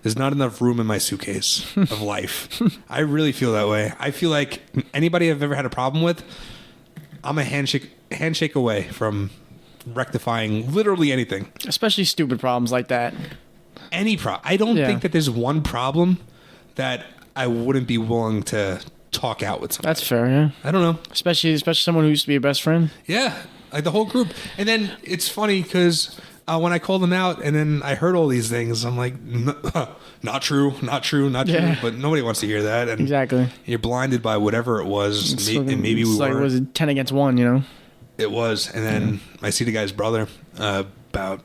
There's not enough room in my suitcase of life. I really feel that way. I feel like anybody I've ever had a problem with, I'm a handshake away from rectifying literally anything. Especially stupid problems like that. Any problem. I don't think that there's one problem that I wouldn't be willing to talk out with somebody. That's fair, yeah. I don't know. Especially someone who used to be your best friend. Yeah, like the whole group. And then it's funny because when I called them out and then I heard all these things, I'm like, not true. But nobody wants to hear that. And exactly. You're blinded by whatever it was. And maybe we were. Like, was it 10 against 1, you know? It was. And then I see the guy's brother about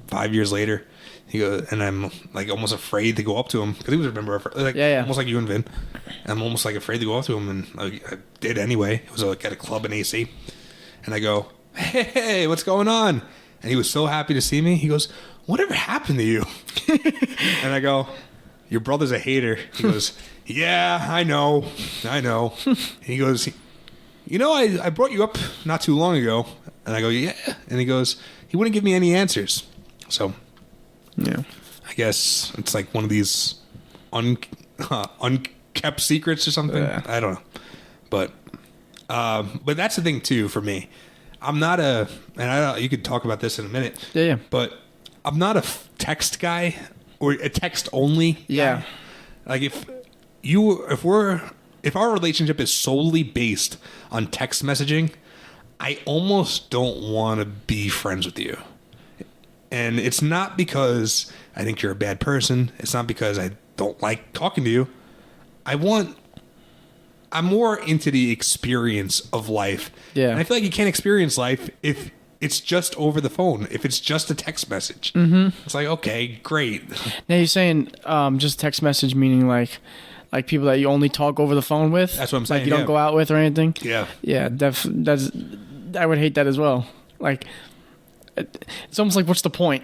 5 years later. He goes, and I'm like almost afraid to go up to him because he was a member of almost like you and Vin. I'm almost like afraid to go up to him, and I did anyway. It was like at a club in AC, and I go, "Hey, what's going on?" And he was so happy to see me. He goes, "Whatever happened to you?" And I go, "Your brother's a hater." He goes, "Yeah, I know." He goes, I brought you up not too long ago, and I go, "Yeah," and he goes, he wouldn't give me any answers, so. Yeah, I guess it's like one of these unkept secrets or something. Yeah. I don't know, but that's the thing too for me. I'm not you could talk about this in a minute. Yeah. But I'm not a text guy or a text only guy. Yeah. Like if our relationship is solely based on text messaging, I almost don't want to be friends with you. And it's not because I think you're a bad person. It's not because I don't like talking to you. I'm more into the experience of life. Yeah. And I feel like you can't experience life if it's just over the phone. If it's just a text message. Mm-hmm. It's like, okay, great. Now you're saying just text message, meaning like people that you only talk over the phone with? That's what I'm saying. Like you don't go out with or anything? Yeah. Yeah, I would hate that as well. Like, it's almost like, what's the point?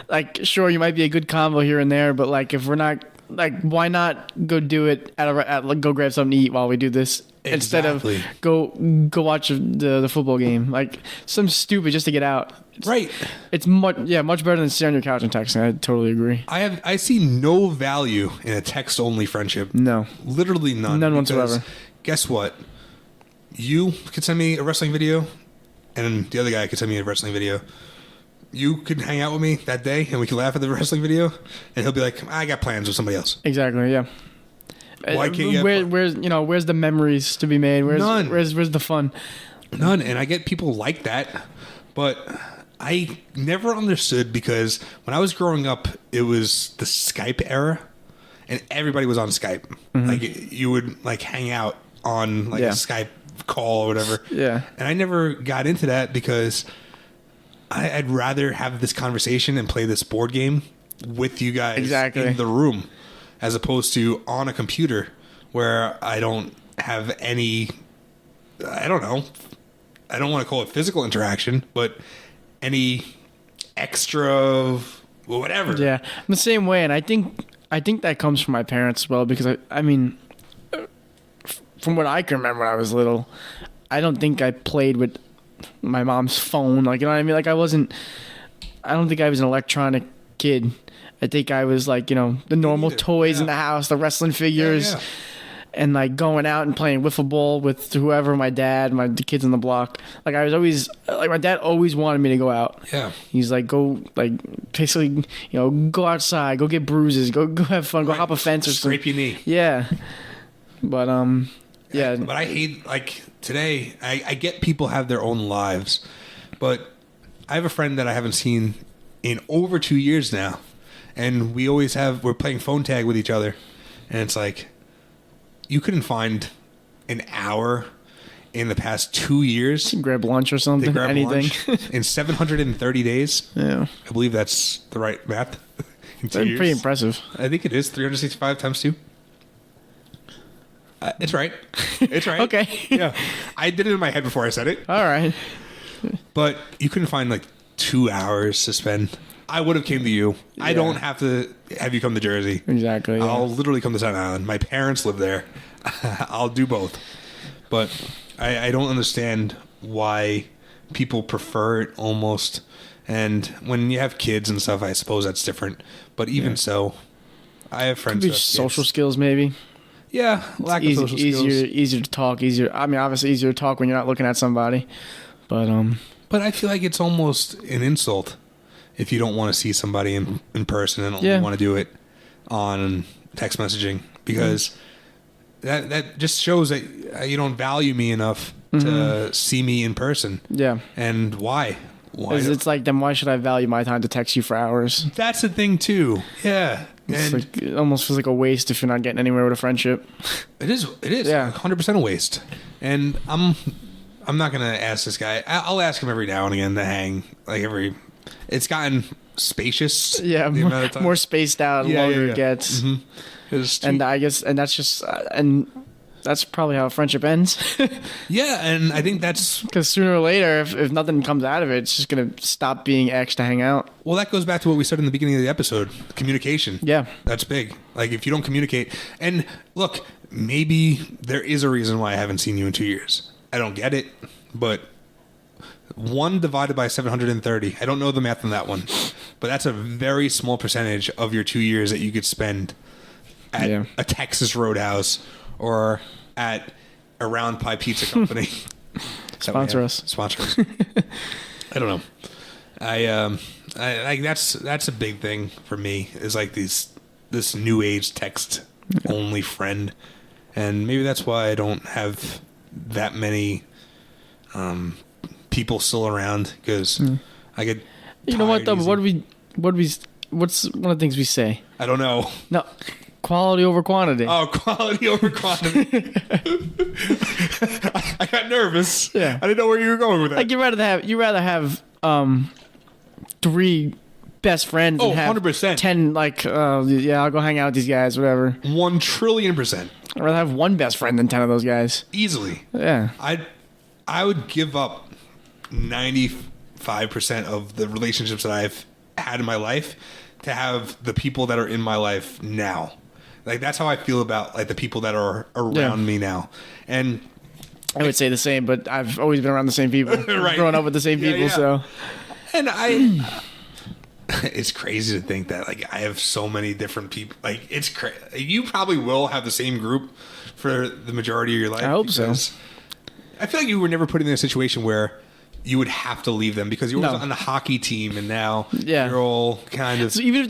Like, sure, you might be a good convo here and there, but like, if we're not like, why not go do it go grab something to eat while we do this instead of go watch the football game, like some stupid just to get out. Right. It's much better than sitting on your couch and texting. I totally agree. I see no value in a text only friendship. No, literally none whatsoever. Guess what? You could send me a wrestling video, and the other guy could send me a wrestling video. You could hang out with me that day, and we could laugh at the wrestling video, and he'll be like, "I got plans with somebody else." Exactly. Yeah. Why can't you? Where's the memories to be made? None. Where's the fun? None. And I get people like that, but I never understood, because when I was growing up, it was the Skype era, and everybody was on Skype. Mm-hmm. Like, you would like hang out on like a Skype call or whatever. Yeah. And I never got into that because I'd rather have this conversation and play this board game with you guys in the room, as opposed to on a computer where I don't have any, I don't know, I don't want to call it physical interaction, but any extra whatever. Yeah, I'm the same way, and I think that comes from my parents as well, because I mean, from what I can remember when I was little, I don't think I played with my mom's phone. Like, you know what I mean? Like, I don't think I was an electronic kid. I think I was like, the normal toys in the house, the wrestling figures, and like going out and playing wiffle ball with whoever, my dad, the kids on the block. Like, I was always like, my dad always wanted me to go out. Yeah. He's like, go, like, basically, go outside, go get bruises, go have fun, go hop a fence or something. Scrape your knee. Yeah. But yeah. But I hate, like, today, I get people have their own lives, but I have a friend that I haven't seen in over 2 years now, and we're playing phone tag with each other, and it's like, you couldn't find an hour in the past 2 years. Grab lunch or something, anything. In 730 days. Yeah. I believe that's the right math. That's pretty impressive. I think it is 365 times 2. It's right. It's right. Okay. Yeah. I did it in my head before I said it. All right. But you couldn't find like 2 hours to spend. I would have came to you. Yeah. I don't have to have you come to Jersey. Exactly. Yeah. I'll literally come to Staten Island. My parents live there. I'll do both. But I don't understand why people prefer it almost. And when you have kids and stuff, I suppose that's different. But even so, I have friends. Could be social skills, maybe. Yeah, lack of social skills. Easier to talk. I mean, obviously easier to talk when you're not looking at somebody. But I feel like it's almost an insult if you don't want to see somebody in person and only want to do it on text messaging, because that just shows that you don't value me enough to see me in person. Yeah. And why? It's like, then why should I value my time to text you for hours? That's the thing too. Yeah. It almost feels like a waste if you're not getting anywhere with a friendship. It is. Yeah. 100% a waste. And I'm not going to ask this guy. I'll ask him every now and again to hang. It's gotten spacious. Yeah. More spaced out the longer it gets. Mm-hmm. And I guess, and that's just, and that's probably how a friendship ends. Yeah, and I think that's... Because sooner or later, if nothing comes out of it, it's just going to stop being X to hang out. Well, that goes back to what we said in the beginning of the episode. Communication. Yeah. That's big. Like, if you don't communicate... And, look, maybe there is a reason why I haven't seen you in 2 years. I don't get it, but 1 divided by 730. I don't know the math on that one. But that's a very small percentage of your 2 years that you could spend at a Texas Roadhouse or at a Round Pie Pizza Company. Sponsor us. I don't know. I that's a big thing for me, is like this new age text only friend, and maybe that's why I don't have that many people still around, because I get. You know what though? What's one of the things we say? I don't know. No. Quality over quantity. Oh, quality over quantity. I got nervous. Yeah. I didn't know where you were going with that. Like, you'd rather have 3 best friends and have 100%. 10, like, I'll go hang out with these guys, whatever. 1,000,000,000,000%. I'd rather have 1 best friend than 10 of those guys. Easily. Yeah. I would give up 95% of the relationships that I've had in my life to have the people that are in my life now. Like that's how I feel about like the people that are around me now. And I would say the same, but I've always been around the same people. Right. Growing up with the same people, so. And it's crazy to think that like I have so many different people. Like it's crazy. You probably will have the same group for the majority of your life. I hope so. I feel like you were never put in a situation where you would have to leave them because you were on the hockey team, and now you're all kind of. So even if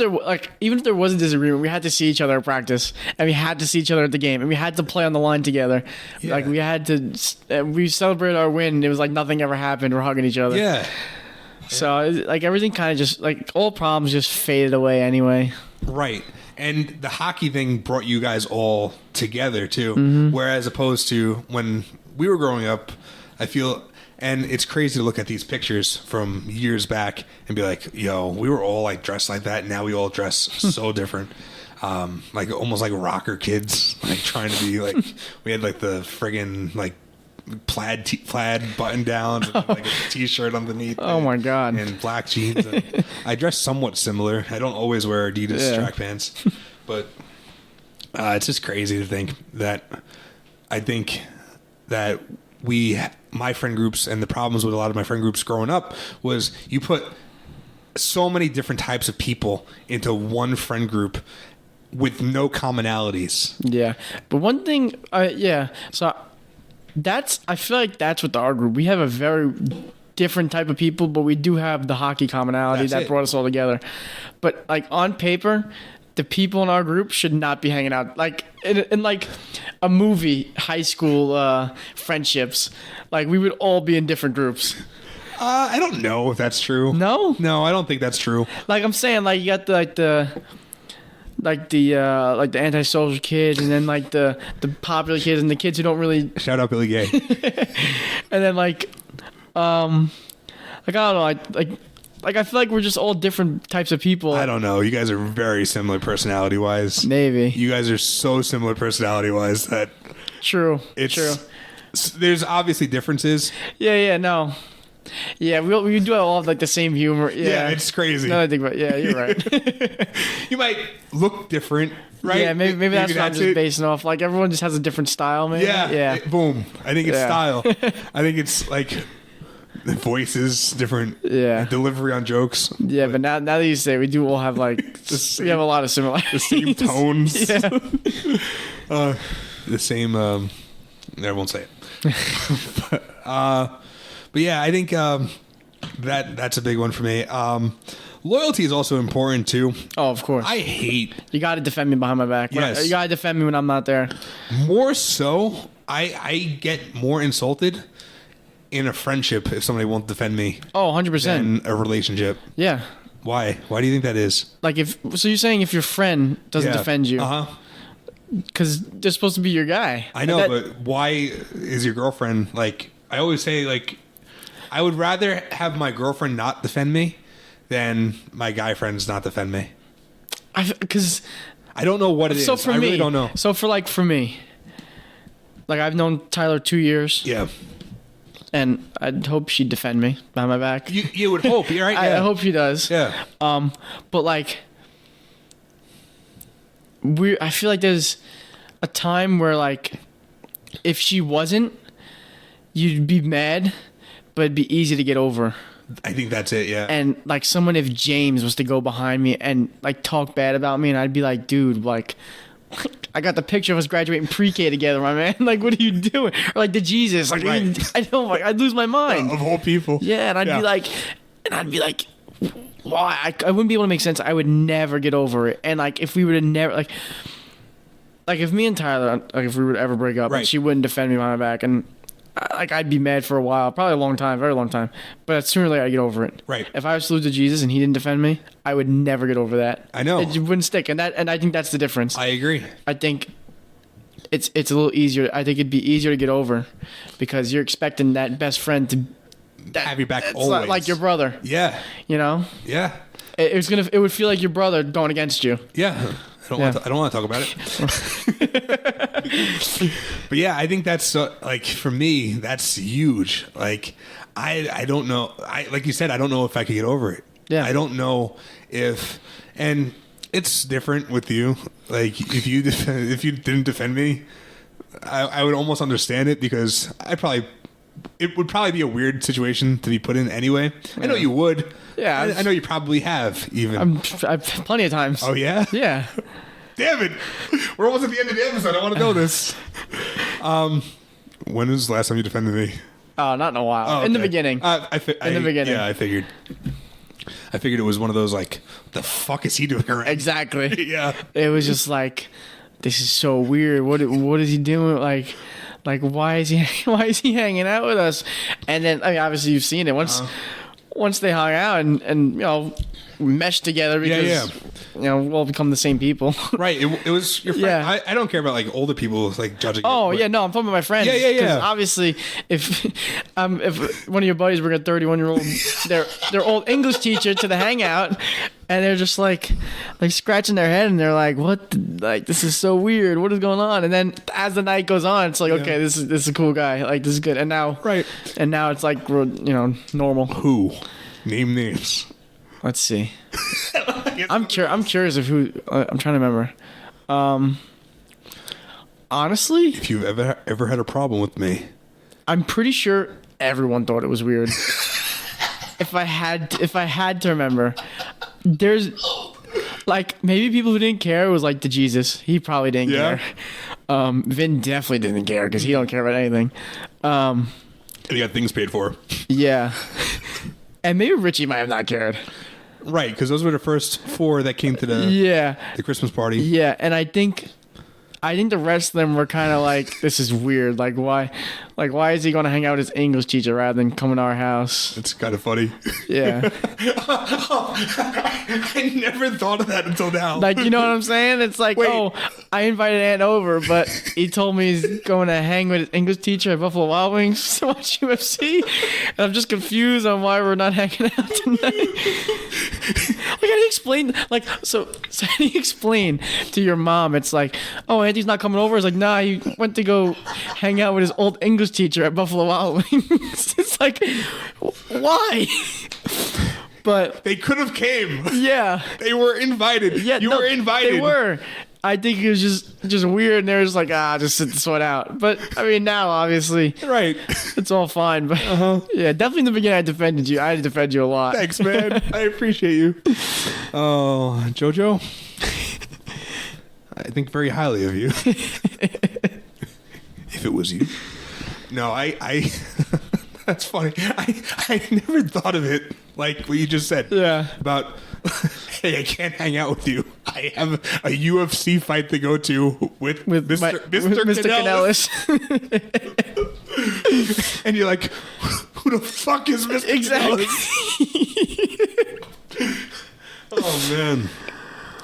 there was a disagreement, we had to see each other at practice, and we had to see each other at the game, and we had to play on the line together. Yeah. Like we had to, we celebrated our win. And it was like nothing ever happened. We're hugging each other. Yeah. So like everything kind of just like all problems just faded away anyway. Right. And the hockey thing brought you guys all together too. Whereas opposed to when we were growing up, I feel. And it's crazy to look at these pictures from years back and be like, yo, we were all like dressed like that. And now we all dress so different. Like almost like rocker kids, like trying to be like, we had like the friggin' like plaid button downs and like a t-shirt underneath. Oh my God. And black jeans. And I dress somewhat similar. I don't always wear Adidas track pants, but it's just crazy to think that my friend groups and the problems with a lot of my friend groups growing up was you put so many different types of people into one friend group with no commonalities. Yeah. But one thing, so I feel like that's with our group. We have a very different type of people, but we do have the hockey commonality that brought us all together. But like on paper, the people in our group should not be hanging out. Like in like a movie, high school friendships, like we would all be in different groups. I don't know if that's true. No, I don't think that's true. Like I'm saying, like you got the antisocial kids, and then like the popular kids, and the kids who don't really. Shout out Billy Gay. And then like I don't know, like I feel like we're just all different types of people. I don't know. You guys are very similar personality-wise. Maybe. You guys are so similar personality-wise that... True. True. There's obviously differences. Yeah, no. Yeah, we do all have like the same humor. Yeah, it's crazy. No, I think about. Yeah, you're right. You might look different, right? Yeah, maybe that's what I'm just basing off. Like everyone just has a different style, maybe. Yeah. Boom. I think it's style. I think it's like... voices, different delivery on jokes. Yeah, but now that you say, we do all have like we have a lot of similarities. The same tones. Yeah. The same. I won't say it. But yeah, I think that's a big one for me. Loyalty is also important too. Oh, of course. I hate. You got to defend me behind my back. Yes. You got to defend me when I'm not there. More so, I get more insulted in a friendship if somebody won't defend me. Oh, 100%. In a relationship. Yeah. Why? Why do you think that is? Like so you're saying if your friend doesn't defend you. Uh-huh. Because they're supposed to be your guy. I know, but why is your girlfriend like... I always say like... I would rather have my girlfriend not defend me than my guy friends not defend me. Because... I don't know what it is. For I me, really don't know. So for me... Like I've known Tyler 2 years. Yeah. And I'd hope she'd defend me behind my back. You would hope, right? I hope she does. Yeah. But like, I feel like there's a time where like, if she wasn't, you'd be mad, but it'd be easy to get over. I think that's it. Yeah. And like if James was to go behind me and like talk bad about me, and I'd be like, dude, like. I got the picture of us graduating pre-K together, my man. Like, what are you doing? Or like the Jesus. Like, right. I don't. Like, I'd lose my mind. Of all people. Yeah, and I'd be like, why? I wouldn't be able to make sense. I would never get over it. And like, if we would have never like if me and Tyler, like, if we would ever break up, and she wouldn't defend me behind my back, and like I'd be mad for a while, probably a long time, very long time. But sooner or later, I'd get over it. Right. If I was to lose to Jesus and he didn't defend me, I would never get over that. I know. It wouldn't stick, and I think that's the difference. I agree. I think it's a little easier. I think it'd be easier to get over because you're expecting that best friend to have your back always, like your brother. Yeah. You know. Yeah. It would feel like your brother going against you. Yeah. I don't want to talk about it. But yeah, I think that's like for me, that's huge. Like I don't know. Like you said, I don't know if I could get over it. Yeah. I don't know if, and It's different with you. Like if you didn't defend me, I would almost understand it because it would probably be a weird situation to be put in anyway. I know you would. Yeah, I know you probably have even. I've plenty of times. Oh yeah. Yeah. Damn it! We're almost at the end of the episode. I want to know this. When was the last time you defended me? Oh, not in a while. Oh, In the okay. beginning. In the beginning. Yeah, I figured. I figured it was one of those like, the fuck is he doing around? Exactly. Yeah. It was just like, this is so weird. What is he doing? Like why is he hanging out with us? And then I mean, obviously you've seen it once they hung out and you know meshed together because you know we'll become the same people. Right. It was your friend. Yeah. I don't care about like older people like judging. Oh it, yeah, no, I'm talking about my friends. Yeah. 'Cause obviously, if one of your buddies bring a 31-year-old, their old English teacher to the hangout, and they're just like scratching their head, and they're like, "What? Like this is so weird. What is going on?" And then as the night goes on, it's like, okay, this is a cool guy. Like this is good. And now, and now it's like normal. Who? Name names. Let's see. I'm curious of who. I'm trying to remember. Honestly, If you've ever had a problem with me, I'm pretty sure everyone thought it was weird. If I had to remember, there's like maybe people who didn't care was like the Jesus. He probably didn't care. Vin definitely didn't care because he don't care about anything. and you got things paid for. Yeah, and maybe Richie might have not cared. Right, because those were the first 4 that came to the Christmas party. Yeah, and I think the rest of them were kind of like, this is weird. Like why is he going to hang out with his English teacher rather than coming to our house? It's kind of funny. Yeah. I never thought of that until now. Like, you know what I'm saying? It's like, oh, I invited Aunt over, but he told me he's going to hang with his English teacher at Buffalo Wild Wings to watch UFC. And I'm just confused on why we're not hanging out tonight. Like, how do you explain? Like, so how do you explain to your mom? It's like, oh, Auntie's not coming over. It's like, nah, he went to go hang out with his old English teacher at Buffalo Wild Wings. It's like, why? But they could have came. Yeah, they were invited. Yeah, you were invited. They were. I think it was just weird, and they were just like, just sit this one out. But I mean, now obviously, right, it's all fine. But yeah, definitely in the beginning, I defended you. I defend you a lot. Thanks, man. I appreciate you. Oh, Jojo, I think very highly of you. If it was you, no, I. That's funny. I never thought of it like what you just said. Yeah. About, hey, I can't hang out with you. I have a UFC fight to go to with Mr. Cannelis. And you're like, who the fuck is Mr. Exactly. Cannelis? Oh, man.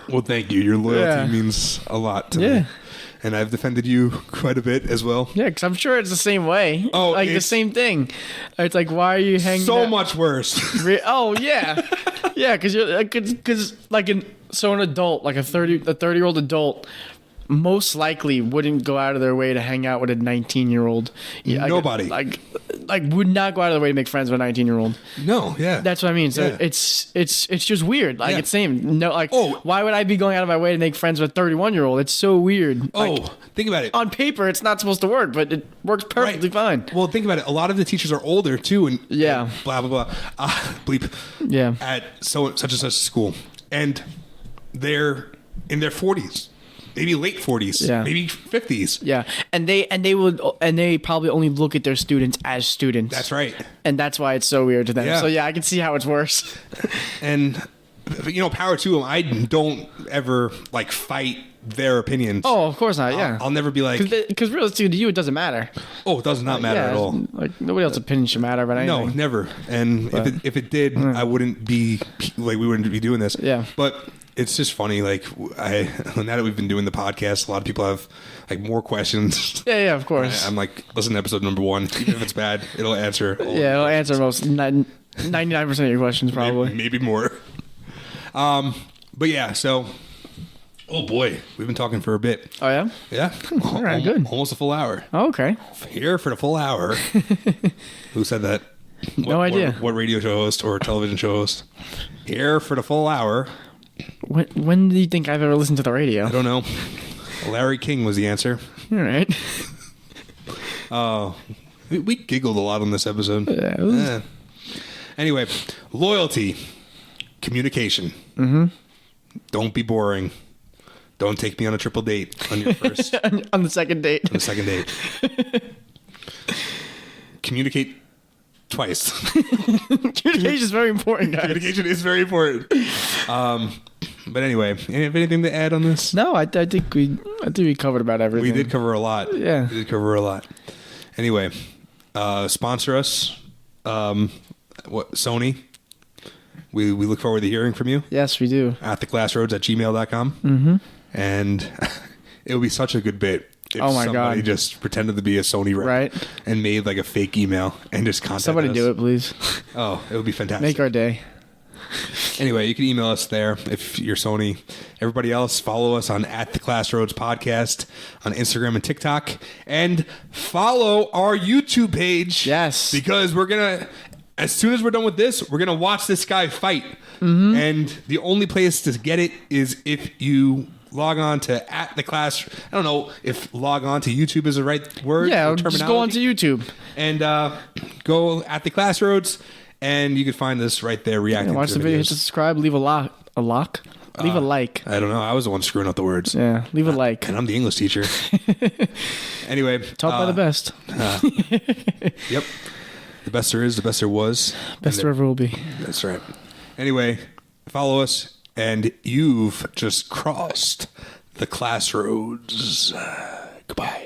Well, thank you. Your loyalty means a lot to me. And I've defended you quite a bit as well. Yeah, because I'm sure it's the same way. Oh, like the same thing. It's like, why are you hanging? So much worse. Oh yeah, yeah. Because you're like an adult, like a 30-year-old adult, most likely wouldn't go out of their way to hang out with a 19-year-old. Yeah, nobody like would not go out of their way to make friends with a 19-year-old. No, yeah, that's what I mean. So it's just weird. Like it's same. No, like why would I be going out of my way to make friends with a 31-year-old? It's so weird. Like, think about it. On paper, it's not supposed to work, but it works perfectly fine. Well, think about it. A lot of the teachers are older too, and yeah, blah blah blah. Bleep. Yeah. At such and such school, and they're in their 40s. Maybe late 40s, maybe 50s. Yeah, and they probably only look at their students as students. That's right. And that's why it's so weird to them. Yeah. So yeah, I can see how it's worse. And power to them. I don't ever like fight their opinions. Oh, of course not. Yeah, I'll never be like, because realistically to you it doesn't matter. Oh, it does not matter at all. Like nobody else's opinion should matter about anything. No, never. And if it did, I wouldn't be like we wouldn't be doing this. Yeah, but. It's just funny, like now that we've been doing the podcast, a lot of people have like more questions. Yeah, of course. I'm like, listen to episode number 1. Even if it's bad, it'll answer. It'll answer most 99% of your questions, probably. Maybe more. But yeah, so oh boy, we've been talking for a bit. Oh yeah, yeah. All right, good. Almost a full hour. Oh, okay. Here for the full hour. Who said that? No idea. What radio show host or television show host? Here for the full hour. When do you think I've ever listened to the radio? I don't know. Larry King was the answer. All right. We giggled a lot on this episode. Yeah, it was- Anyway, loyalty, communication. Don't be boring. Don't take me on a triple date on your first on the second date. on the second date. Communicate twice. Communication is very important, guys. Communication is very important. But anyway, anything to add on this? No, I think we covered about everything. We did cover a lot. Yeah. We did cover a lot. Anyway, sponsor us. Sony. We look forward to hearing from you. Yes, we do. At theclassroads@gmail.com. And it would be such a good bit if Oh my somebody God. just pretended to be a Sony rep Right. and made like a fake email and just contacted Somebody us. do it, please. Oh, it would be fantastic. Make our day. Anyway, you can email us there if you're Sony. Everybody else, follow us on @theclassroads podcast on Instagram and TikTok, and follow our YouTube page. Yes. because we're gonna, as soon as we're done with this, we're gonna watch this guy fight, and the only place to get it is if you log on to @theclass. I don't know if log on to YouTube is the right word. Yeah, or just go onto YouTube. and go @theclassroads. And you can find this right there reacting Watch to the video, hit videos. subscribe, leave a like. Leave a like. I don't know. I was the one screwing up the words. Yeah, leave a like. And I'm the English teacher. Anyway. Taught by the best. Yep. The best there is, the best there was. Best there ever will be. That's right. Anyway, follow us. And you've just crossed the classroads. Goodbye.